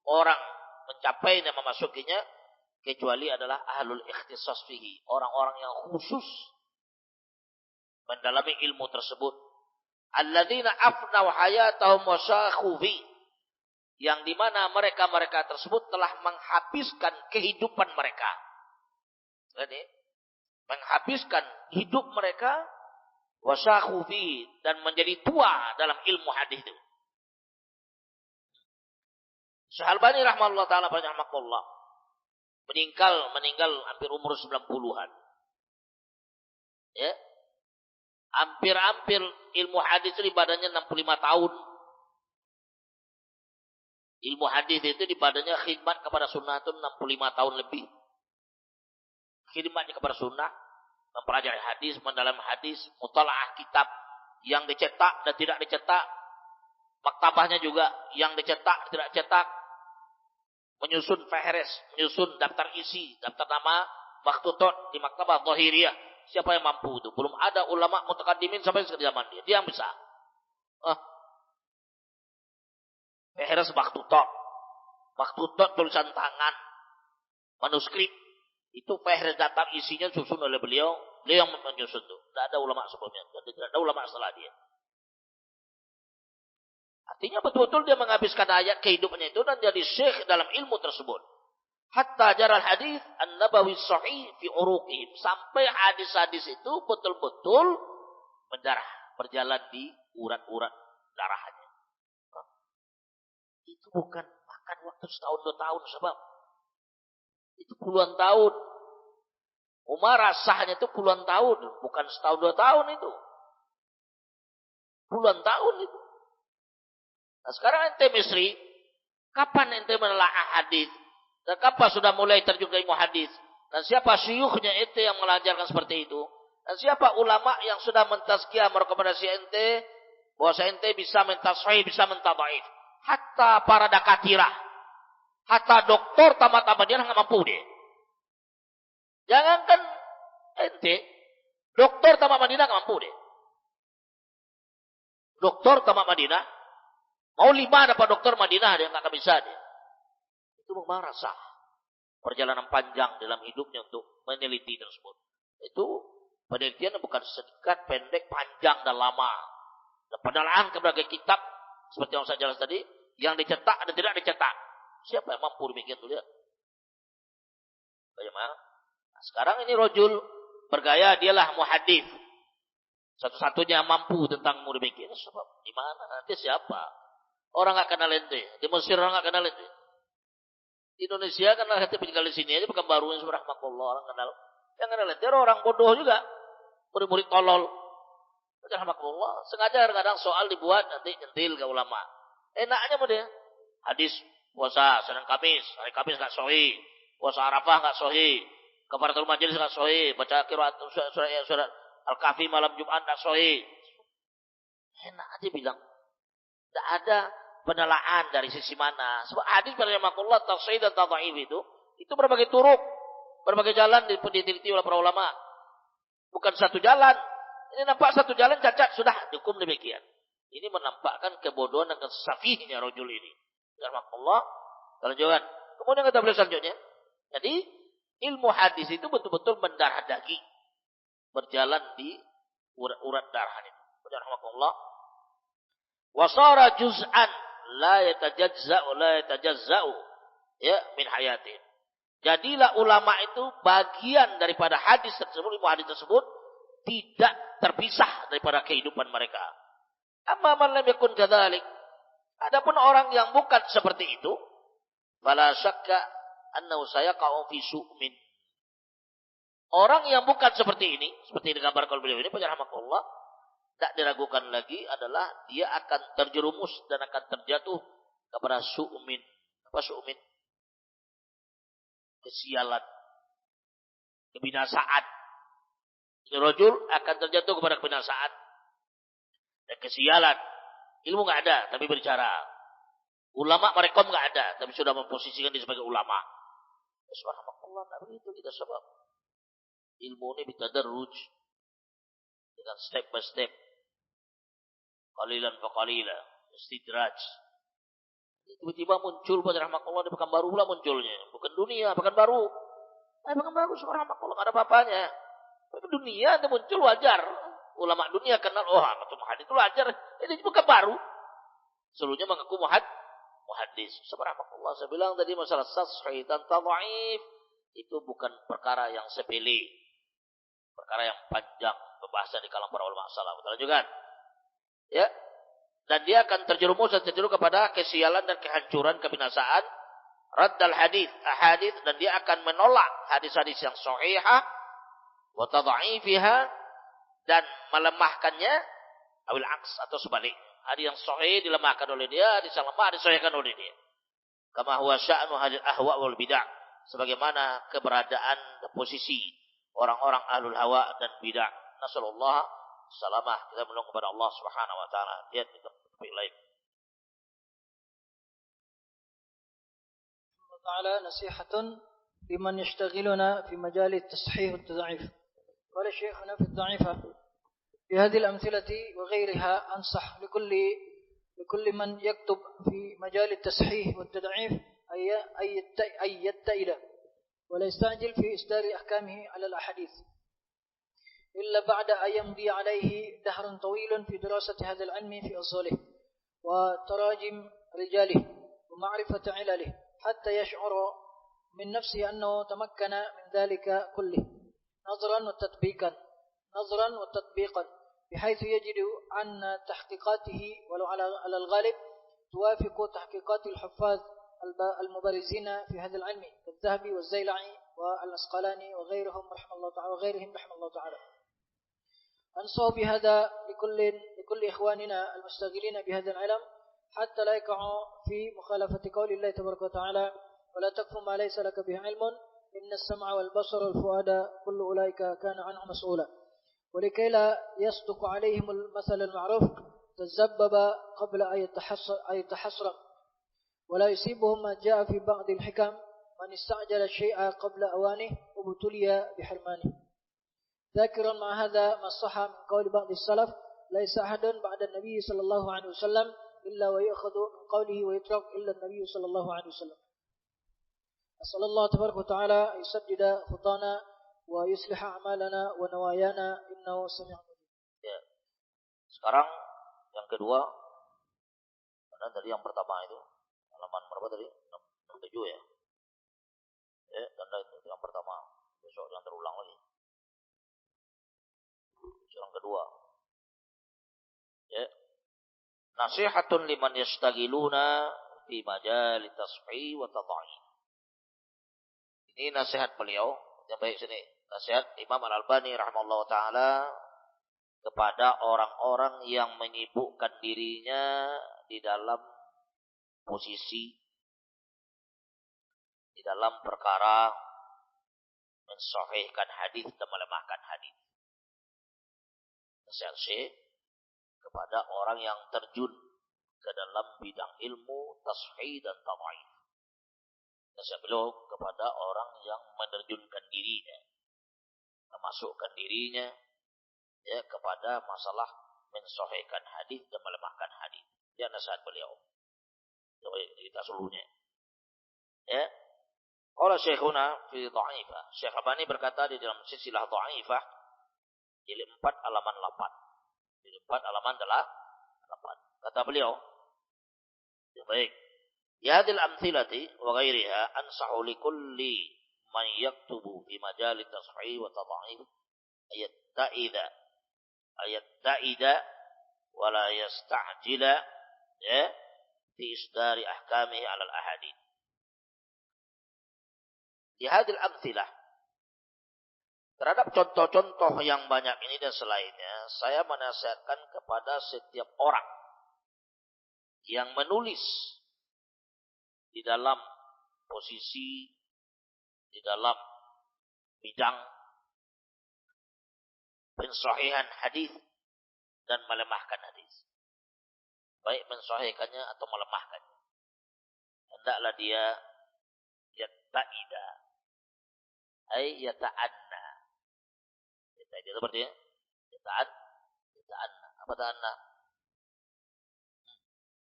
orang mencapainya, memasukinya, kecuali adalah ahlul ikhtisas fihi, orang-orang yang khusus mendalami ilmu tersebut. Alladzina afnaw hayatahum wa syakhu fi, yang dimana mereka tersebut telah menghabiskan kehidupan mereka. Jadi, menghabiskan hidup mereka wa syakhu fi, dan menjadi tua dalam ilmu hadis itu. Syekh Albani rahimahullah taala rahimahullah meninggal hampir umur 90-an. Ya. Hampir ilmu hadis itu di badannya 65 tahun. Ilmu hadis itu di badannya khidmat kepada sunnah itu 65 tahun lebih. Khidmatnya kepada sunnah, mempelajari hadis, mendalam hadis, mutalaah kitab yang dicetak dan tidak dicetak, maktabahnya juga yang dicetak tidak cetak, menyusun fahres, menyusun daftar isi, daftar nama, maktutot di maktabah zahiriyah. Siapa yang mampu itu? Belum ada ulama mutaqaddimin sampai zaman dia. Dia yang bisa. Fahres maktutot. Maktutot tulisan tangan, manuskrip. Itu fahres daftar isinya susun oleh beliau. Beliau yang menyusun itu. Tidak ada ulama sebelumnya. Tidak ada ulama setelah dia. Artinya betul-betul dia menghabiskan ayat kehidupannya itu dan jadi syekh dalam ilmu tersebut. Hatta jaral hadis an-nabawi sahih fi uruqihim, sampai hadis-hadis itu betul-betul mendarah, berjalan di urat-urat darahnya. Itu bukan makan waktu setahun 2 tahun sebab itu puluhan tahun. Umar rasahnya itu puluhan tahun, bukan setahun 2 tahun itu. Puluhan tahun itu. Nah sekarang ente Misri, kapan ente menelaah hadis? Dan kapan sudah mulai terjun ke ilmu hadis? Dan siapa syuyukhnya ente yang mengajarkan seperti itu? Dan siapa ulama yang sudah mentazkiyah merekomendasi ente bahwa ente bisa mentashih, bisa mentadhaif? Hatta para dakatirah, hatta doktor tamat Madinah nggak mampu dia. Jangankan ente, doktor tamat Madinah nggak mampu dia. Doktor tamat Madinah, mau 5 dapat dokter Madinah dia nggak bisa dia. Itu memang rasa perjalanan panjang dalam hidupnya untuk meneliti tersebut. Itu penelitian bukan sedikit, pendek, panjang dan lama. Dan penelaahan berbagai kitab seperti yang saya jelaskan tadi, yang dicetak dan tidak dicetak. Siapa yang mampu demikian tuh lihat? Bagaimana? Nah, sekarang ini rojul bergaya dialah muhadis. Satu-satunya mampu tentang demikian. Sebab di mana nanti siapa? Orang nggak kenal ente. Di Mesir orang nggak kenal ente. Di Indonesia kan hati tinggal di sini aja bukan baru yang subhanallah orang kenal. Yang kenal ente orang bodoh juga. Murid-murid tolol. Subhanallah, sengaja kadang soal dibuat nanti nyentil ke ulama. Enaknya mau dia. Hadis puasa Senin Kamis, hari Kamis enggak sahih. Puasa Arafah enggak sahih. Kafaratul majelis enggak sahih. Baca qiraat surat Al-Kahfi malam Jumat enggak sahih. Enak aja bilang. Enggak ada penelaan dari sisi mana. Sebab hadis rahimahullah tasahih dan tadhaif itu berbagai turuk, berbagai jalan diteliti oleh para ulama. Bukan satu jalan. Ini nampak satu jalan cacat, sudah dihukum demikian. Ini menampakkan kebodohan dan kesafihnya rajul ini. Rahimahullah. Lanjutkan. Kemudian kata beliau selanjutnya. Jadi ilmu hadis itu betul-betul mendarah daging. Berjalan di urat-urat darah itu. Rahimahullah. Wasara juz'an la yatajazza'u ya min hayatin. Jadilah ulama itu bagian daripada hadis tersebut, ilmu hadis tersebut tidak terpisah daripada kehidupan mereka. Amma man lam yakun kadzalik. Adapun orang yang bukan seperti itu, fala syakka annahu sayaqa'u fi su'min. Orang yang bukan seperti ini, seperti digambarkan beliau ini, rahimahullah, tak diragukan lagi adalah dia akan terjerumus dan akan terjatuh kepada su'min. Apa su'min? Kesialan, kebinasaan. Rajul akan terjatuh kepada kebinasaan dan kesialan. Ilmu nggak ada, tapi berbicara. Ulama mereka nggak ada, tapi sudah memposisikan diri sebagai ulama. Subhanallah, tak begitu kita sebab ilmu ini bitadarruj dengan step by step, qalilan fa qalila, istidraj. Tiba-tiba muncul pada rahmatullah di Pekanbaru pula munculnya. Bukan dunia, Pekanbaru. Pekanbaru subhanallah enggak ada apa-apanya. Tapi dunia itu muncul wajar. Ulama dunia kenal, oh antum hadis itu wajar. Ini Pekanbaru. Seluruhnya mengaku muhaddis. Subhanallah, saya bilang tadi masalah sahih dan tadhaif itu bukan perkara yang sepele. Perkara yang panjang pembahasan di kalangan para ulama salaf. Betul juga kan? Ya. Dan dia akan terjerumus dan terjerumus kepada kesialan dan kehancuran, kebinasaan. Raddal hadis, ahadits, dan dia akan menolak hadis-hadis yang sahihah wa tadha'ifiha dan melemahkannya awil aks atau sebalik. Hadis yang sahih dilemahkan oleh dia, hadis yang lemah disahihkan oleh dia. Kama huwa sya'nu hadil ahwa wal bid'ah, sebagaimana keberadaan posisi orang-orang ahlul hawa dan bid'ah. Nasallallahu salamah, kita menolong kepada Allah Subhanahu wa taala. Lihat kita topik lain. تعالى نصيحة لمن يشتغلون في مجال التصحيح والتضعيف. قال شيخنا في الضعيفة: في هذه الأمثلة وغيرها أنصح لكل من يكتب في مجال التصحيح والتضعيف أن يتئل ولا يستعجل في إصدار أحكامه على الأحاديث إلا بعد أن يمضي عليه دهر طويل في دراسة هذا العلم في أصوله وتراجم رجاله ومعرفة علله حتى يشعر من نفسه أنه تمكن من ذلك كله نظرا وتطبيقا بحيث يجد أن تحقيقاته ولو على الغالب توافق تحقيقات الحفاظ المبارزين في هذا العلم كالذهبي والزيلعي والأسقلاني وغيرهم رحمه الله تعالى. أنصح بهذا لكل إخواننا المشتغلين بهذا العلم حتى لا يقعوا في مخالفة قول الله تبارك وتعالى: ولا تكف ما ليس لك به علم إن السمع والبصر والفؤاد كل أولئك كان عنه مسؤولا. ولكي لا يصدق عليهم المثل المعروف تسبب قبل أن يتحصر ولا يصيبهم ما جاء في بعض الحكم من استعجل الشيء قبل أوانه وابتلي بحرمانه. ذاكرا مع هذا ما صح من قول بعض السلف: ليس أحد بعد النبي صلى الله عليه وسلم إلا ويأخذ من قوله ويترك إلا النبي صلى الله عليه وسلم. أسأل الله تبارك وتعالى أن يسدد خطانا ويصلح أعمالنا ونوايانا إنه سميع مجيب. Ya. Sekarang yang kedua, dan tadi yang pertama itu halaman berapa tadi? 67 ya. Dan itu yang pertama. Besok yang terulang lagi. Yang kedua. Ya. Nasihatun liman yashtagiluna fi majali tashih wa tad'if. Ini nasihat beliau, yang baik sini. Nasihat Imam Al-Albani rahimahullah taala kepada orang-orang yang menyibukkan dirinya di dalam posisi, di dalam perkara mensahihkan hadis dan melemahkan hadis. Nasihat Syekh kepada orang yang terjun ke dalam bidang ilmu tashih dan tad'if. Nasihat beliau kepada orang yang menerjunkan dirinya, memasukkan dirinya ya kepada masalah mensahihkan hadis dan melemahkan hadis. Ya nasihat beliau. Kita seluruhnya. Ya. Qala Syekhuna fi dha'ifah. Syekh Albani berkata di dalam silsilah dha'ifah jilid 4 halaman 8. Jilid 4 halaman 8. Kata beliau, ya baik. Ya hadil amthilati wa ghairiha ansahu li kulli man yaktubu fi majali tashih wa tad'if ayatta'ida wa la yasta'jila ya fi isdari ahkamihi 'ala al-ahadith. Di hadil amthilah terhadap contoh-contoh yang banyak ini dan selainnya, saya menasihatkan kepada setiap orang yang menulis di dalam posisi, di dalam bidang pensahihan hadis dan melemahkan hadis. Baik mensahihkannya atau melemahkannya. Hendaklah dia yatta'ida. Ay yata'anna. Yata'ida itu berarti ya? Yata'anna. Apa ta'anna?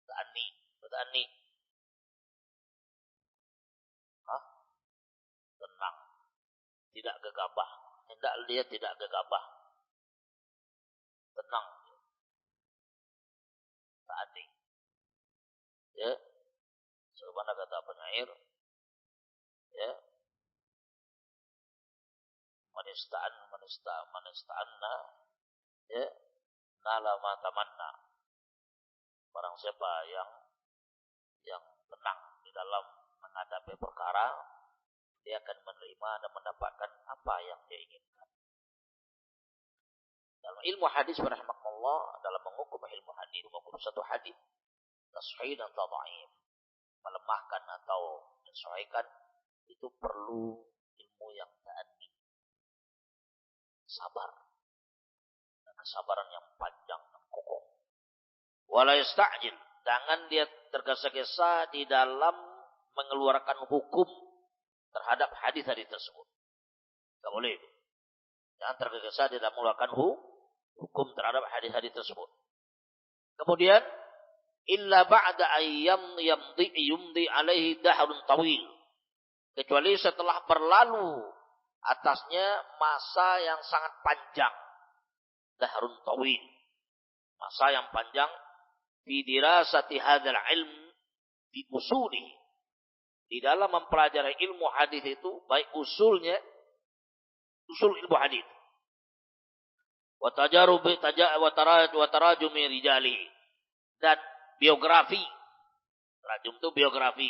Ta'anni. Tenang. Tidak gegabah. Hendak dia tidak gegabah. Tenang. Ta'anni. Ya. Sebagaimana kata penyair. Ya. Manista'anna. Ya. Nala ma tamanna. Barang siapa yang tenang di dalam menghadapi perkara, dia akan menerima dan mendapatkan apa yang dia inginkan. Dalam ilmu hadis rahimahullah, dalam mengukum ilmu hadis, mengukum satu hadis, tashih dan tad'if, melemahkan atau mensahihkan, itu perlu ilmu yang ta'anni, sabar, dan kesabaran yang panjang dan kokoh. Wala yasta'jil, jangan dia tergesa-gesa di dalam mengeluarkan hukum terhadap hadis-hadis tersebut. Tidak boleh itu. Jangan tergesa-gesa di dalam mengeluarkan hukum terhadap hadis-hadis tersebut. Kemudian, illa ba'da ayyam yumdi alaihi dahrun tawil. Kecuali setelah berlalu atasnya masa yang sangat panjang. Dahrun tawil. Masa yang panjang fi dirasati hadzal ilm fi usuli. Di dalam mempelajari ilmu hadis itu baik usulnya, usul ilmu hadis. Wa tajarub wa tarajumi rijali, dan biografi. Tarajum itu biografi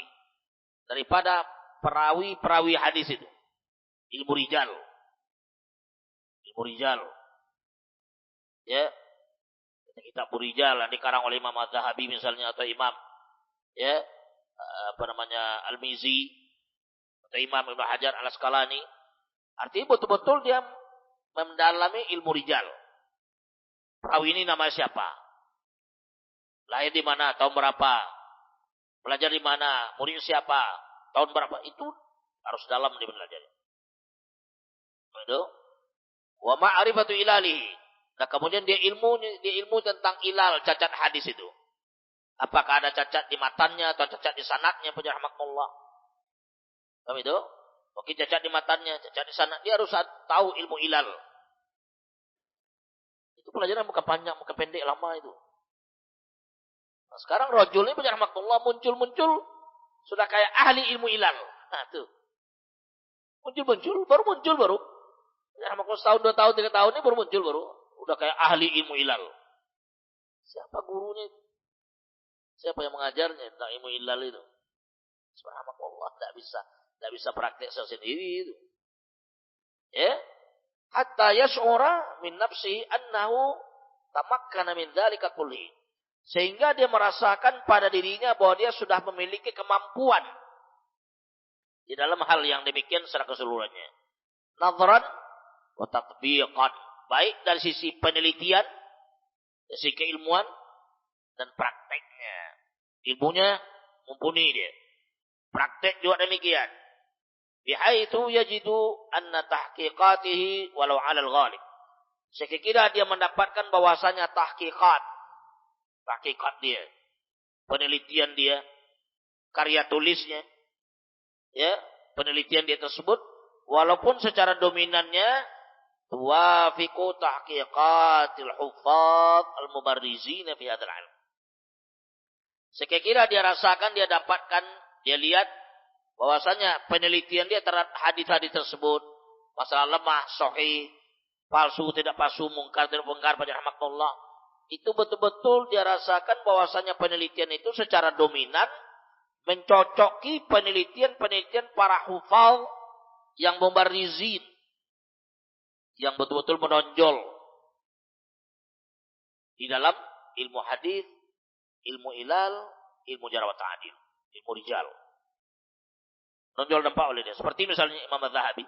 daripada perawi-perawi hadis itu. Ilmu rijal. Ya. Kitab Rijal yang dikarang oleh Imam Az-Zahabi misalnya, atau Imam ya Al-Mizi atau Imam Ibnu Hajar Al-Asqalani. Artinya betul-betul dia mendalami ilmu rijal. Perawi ini namanya siapa? Lahir di mana? Tahun berapa? Belajar di mana? Murid siapa? Tahun berapa? Itu harus dalam dipelajari. Itu. Wa ma'rifatu ilalihi. Nah kemudian dia ilmu tentang ilal, cacat hadis itu. Apakah ada cacat di matannya atau cacat di sanadnya, rahmatullah. Tahu itu? Mungkin cacat di matannya, cacat di sanad. Dia harus tahu ilmu ilal. Itu pelajaran bukan panjang, bukan pendek, lama itu. Nah, sekarang rajul ini rahmatullah muncul sudah kayak ahli ilmu ilal. Nah itu. Muncul baru. Rahmatullah setahun, 2 tahun, 3 tahun ini baru muncul baru. Udah kayak ahli ilmu ilal. Siapa gurunya itu? Siapa yang mengajarnya tentang ilmu ilal itu? Subhanallah, tidak bisa praktek sendiri itu. Ya? Hatta yash'ura min nafsihi annahu tamakkana min dzalika kulli. Sehingga dia merasakan pada dirinya bahwa dia sudah memiliki kemampuan di dalam hal yang demikian secara keseluruhannya. Nadhran wa tatbiqan. Baik dari sisi penelitian, dari sisi keilmuan, dan prakteknya. Ilmunya mumpuni dia. Praktek juga demikian. Bihaitsu yajidu anna tahqiqatihi walau 'ala al-ghalib. Sekiranya dia mendapatkan bahwasanya tahqiqat dia, penelitian dia, karya tulisnya, ya, penelitian dia tersebut, walaupun secara dominannya tuwafiqu tahqiqatil huffaz al-mubarrizina fi hadzal ilm. Sekiranya dia rasakan, dia dapatkan, dia lihat bahwasanya penelitian dia terhadap hadis-hadis tersebut, masalah lemah, sahih, palsu, tidak palsu, mungkar, tidak mungkar, pada rahmatullah, itu betul-betul dia rasakan bahwasanya penelitian itu secara dominan mencocoki penelitian para hufal yang mubarrizin, yang betul-betul menonjol di dalam ilmu hadis, ilmu ilal, ilmu jarh wa ta'dil, ilmu rijal. Menonjol nampak oleh dia. Seperti misalnya Imam Az-Zahabi.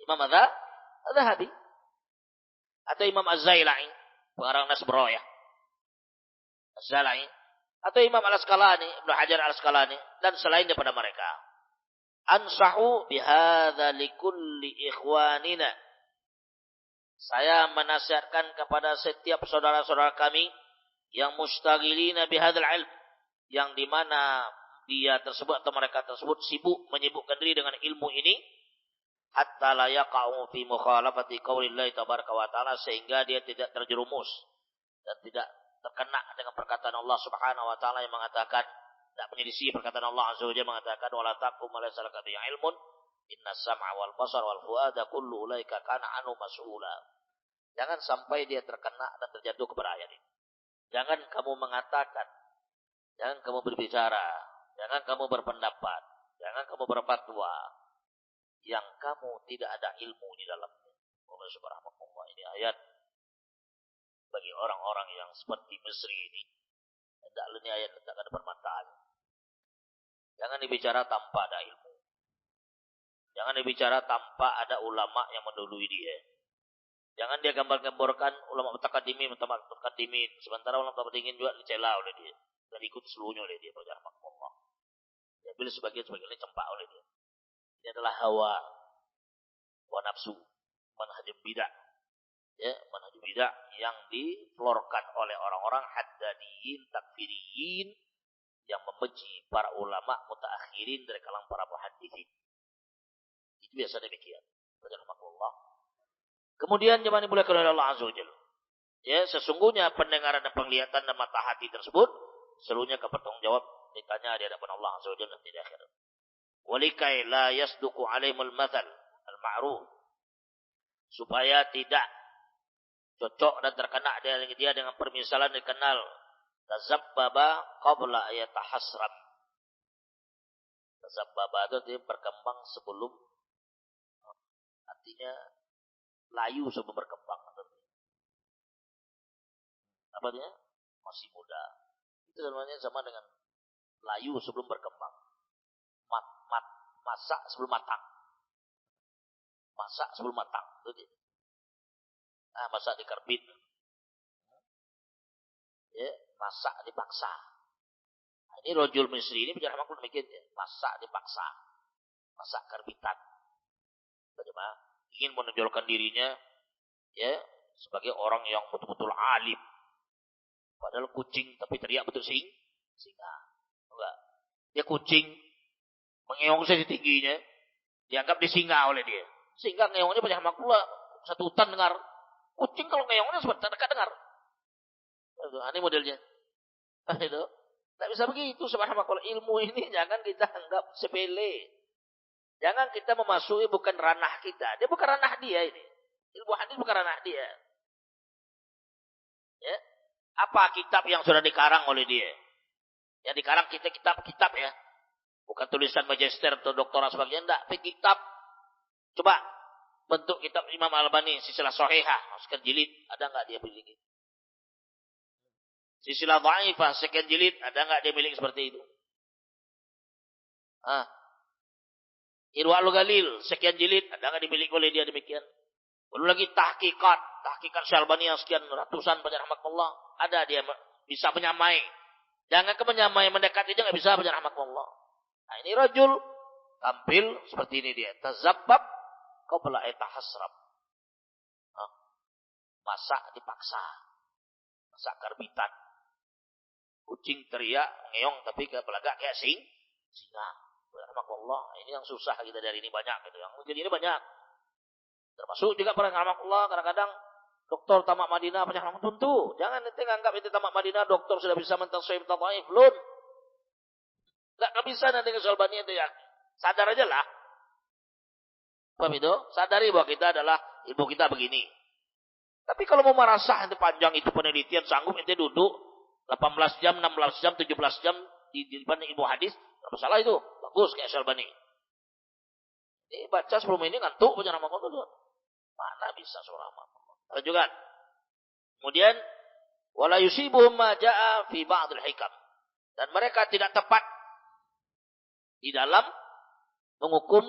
Imam Az-Zahabi. Atau Imam Az-Zailai, pengarang Nasbroyah. Az-Zailai. Atau Imam Al-Asqalani, Ibnu Hajar Al-Asqalani. Dan selain daripada mereka. Ansahu bihadza likulli ikhwanina. Saya menasihatkan kepada setiap saudara-saudara kami yang mustaghilina bihadzal ilm, yang di mana dia tersebut atau mereka tersebut sibuk menyibukkan diri dengan ilmu ini, hatta la yaqa'u fi mukhalafati qaulillahi tabaraka wa taala, sehingga dia tidak terjerumus dan tidak terkena dengan perkataan Allah Subhanahu wa taala yang mengatakan, tidak menyelisih perkataan Allah Azza wa Jalla mengatakan, wala taqum laysa laka bihi ilmun innas sam'a wal basar wal fuada kullu ulaika kana anhu mas'ula. Jangan sampai dia terkena dan terjatuh kepada ayat ini. Jangan kamu mengatakan, jangan kamu berbicara, jangan kamu berpendapat, jangan kamu berfatwa yang kamu tidak ada ilmu di dalamnya. Allah Subhanahu wa taala, ini ayat bagi orang-orang yang seperti Misri ini. Hendaklah ini ayat letakkan di permataan. Jangan dibicara tanpa ada ilmu. Jangan dibicara tanpa ada ulama yang mendului dia. Jangan dia gambar-gambarkan ulama mutaqaddimin, sementara ulama mutaqaddimin juga dicela oleh dia dan ikut seluruhnya oleh dia. Rahmatullah. Dia pilih sebagian-sebagiannya cempak oleh dia. Ini adalah hawa wa nafsu, manhaj bidah. Ya, manhaj bidah yang diflorkan oleh orang-orang haddadiyin, takfiriyin yang membenci para ulama mutaakhirin dari kalangan para muhadditsin. Itu biasa demikian. Rahmatullah. Kemudian jemaah dimuliakan oleh Allah Azza wa Jalla. Ya, sesungguhnya pendengaran dan penglihatan dan mata hati tersebut seluruhnya bertanggungjawab ditanya di hadapan Allah Azza wa Jalla nanti di akhirat. Walikai la yasduqu alaihimul mathal al-ma'ruf. Supaya tidak cocok dan terkena dia dengan permisalan dikenal. Tazabbaba qabla ayatahasram. Tazabbaba itu dia berkembang sebelum, artinya layu sebelum berkembang. Apa dia? Masih muda. Itu namanya sama dengan layu sebelum berkembang. Masak sebelum matang. Masak sebelum matang. Itu dia. Nah, masak di karbit. Ya, masak dipaksa. Nah, ini rojul Misri ini bicara makhluk demikian ya. Masak dipaksa. Masak karbitan. Bagaimana? Ingin menonjolkan dirinya ya sebagai orang yang betul-betul alim. Padahal kucing tapi teriak betul singa. Enggak. Dia kucing mengeong setingginya, dianggap disinga oleh dia. Sehingga ngeongnya banyak makhluk satu hutan dengar. Kucing kalau ngeongnya sebentar dekat dengar. Ini modelnya. Itu. Tidak bisa begitu subhanallah. Ilmu ini jangan kita anggap sepele. Jangan kita memasuki bukan ranah kita. Dia bukan ranah dia ini. Ilmu hadis bukan ranah dia. Ya. Apa kitab yang sudah dikarang oleh dia? Yang dikarang kita kitab ya. Bukan tulisan magister atau doktorat sebagainya. Tidak. Tapi kitab. Coba bentuk kitab Imam Al-Albani. Silsilah Shahihah. Sekian jilid. Ada enggak dia miliki? Silsilah Dhaifah. Sekian jilid. Ada enggak dia miliki seperti itu? Irwaul Ghalil, sekian jilid, ada nggak dimiliki oleh dia demikian? Belum lagi tahqiqat Syalbani yang sekian ratusan banyak rahmatullah. Ada dia bisa menyamai. Jangan ke menyamai, mendekati dia nggak bisa banyak rahmatullah. Nah ini rajul tampil seperti ini dia. Tazabbab qabla aytahasrab. Masak dipaksa. Masak karbitan. Kucing teriak, ngeong tapi belagak kayak singa. Rahmatullah. Ini yang susah kita dari ini banyak gitu. Yang mungkin ini banyak. Termasuk juga para rahmatullah kadang-kadang dokter tamak Madinah banyak orang tentu. Jangan nanti nganggap itu tamak Madinah dokter sudah bisa mentasawif tadhaif. Belum. Enggak bisa nanti ke Syalbani itu ya. Sadar aja lah. Paham itu? Sadari bahwa kita adalah ilmu kita begini. Tapi kalau mau merasa nanti panjang itu penelitian sanggup nanti duduk 18 jam, 16 jam, 17 jam di depan ilmu hadis. Tidak masalah itu. Bagus kayak Syalbani. Ini baca sebelum ini ngantuk punya nama kau tuh. Mana bisa seorang amal. Juga. Kemudian wala yusibuhum ma jaa fi ba'dil hikam. Dan mereka tidak tepat di dalam menghukum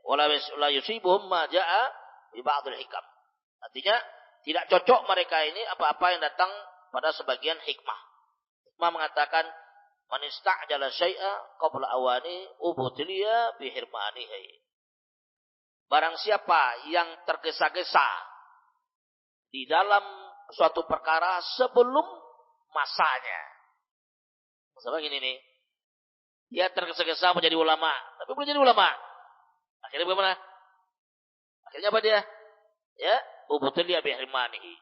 wala yusibuhum ma jaa fi ba'dil hikam. Artinya tidak cocok mereka ini apa-apa yang datang pada sebagian hikmah. Hikmah mengatakan man ista'jala syai'a qabla awani ubtiliya bi hirmanihi. Barang siapa yang tergesa-gesa di dalam suatu perkara sebelum masanya. Masalah gini nih. Dia tergesa-gesa menjadi ulama, tapi belum jadi ulama. Akhirnya bagaimana? Akhirnya apa dia? Ya, ubtiliya bi hirmanihi.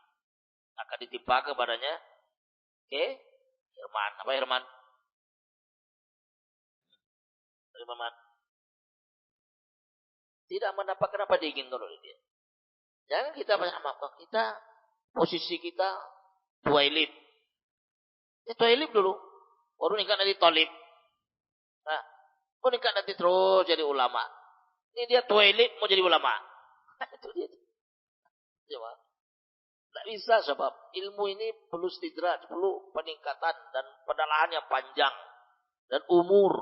Akan ditimpa kepadanya hirman. Apa hirman? Hirman. Tidak mendapatkan apa diinginkan oleh dia. Jangan kita banyak maaf. Kita, posisi kita, tuailib. Ya tuailib dulu. Baru nikah nanti tolib. Nah, baru nikah nanti terus jadi ulama. Ini dia tuailib mau jadi ulama. Itu dia. Jawab. Tidak bisa sebab ilmu ini perlu istidraj, perlu peningkatan dan pendalaman yang panjang. Dan umur.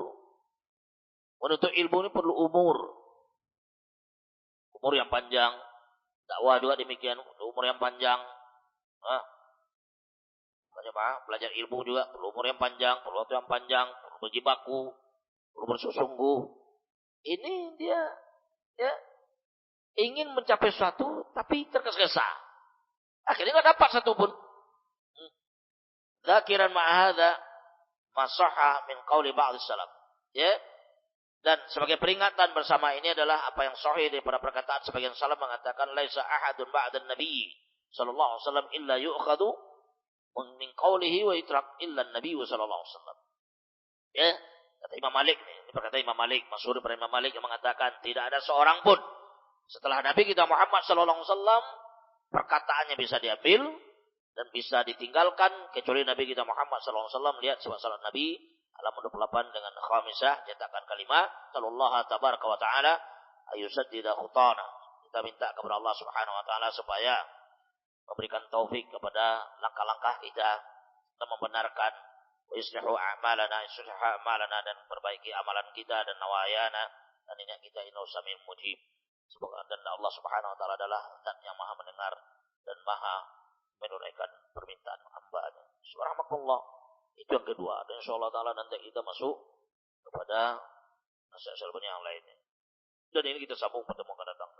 Menuntut ilmu ini perlu umur. Umur yang panjang. Dakwah juga demikian. Umur yang panjang. Belajar ilmu juga. Perlu umur yang panjang. Perlu waktu yang panjang. Perlu berjibaku. Perlu bersungguh. Ini dia ingin mencapai sesuatu. Tapi tergesa-gesa. Akhirnya tidak dapat satu pun. Dzakiran ma'ahadha masaha min qawli ba'd salaf. Ya. Dan sebagai peringatan bersama ini adalah apa yang sahih daripada perkataan sebagian salaf mengatakan laisa ahadun ba'dan nabi sallallahu alaihi wasallam illa yu'khadhu min qawlihi wa yutrak illa nabi sallallahu alaihi wasallam. Ya, kata Imam Malik ini perkataan Imam Malik, masyhur daripada Imam Malik yang mengatakan tidak ada seorang pun setelah Nabi kita Muhammad sallallahu alaihi wasallam perkataannya bisa diambil dan bisa ditinggalkan kecuali Nabi kita Muhammad sallallahu alaihi wasallam. Lihat sebab salat Nabi Halaman 28 dengan khamisah cetakan kalimat sallallahu tabaraka wa taala ayusaddida khutana. Kita minta kepada Allah Subhanahu wa taala supaya memberikan taufik kepada langkah-langkah kita untuk membenarkan wa yuslihu a'malana dan perbaiki amalan kita dan nawayana dan niat kita innahu samiul mujib. Semoga dan Allah Subhanahu wa taala adalah zat yang Maha mendengar dan Maha menunaikan permintaan hamba-Nya. Subhanallah. Itu yang kedua. Dan insyaallah ta'ala nanti kita masuk kepada nasihat Syalbani yang lainnya. Dan ini kita sambung pertemuan akan datang.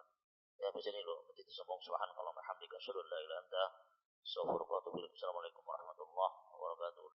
Ya, bisa ini loh. Nanti kita sambung. Subhanallah. Alhamdulillah. Asyhadu an la ilaha illa anta astaghfiruka wa atubu ilaik. Assalamualaikum warahmatullahi wabarakatuh.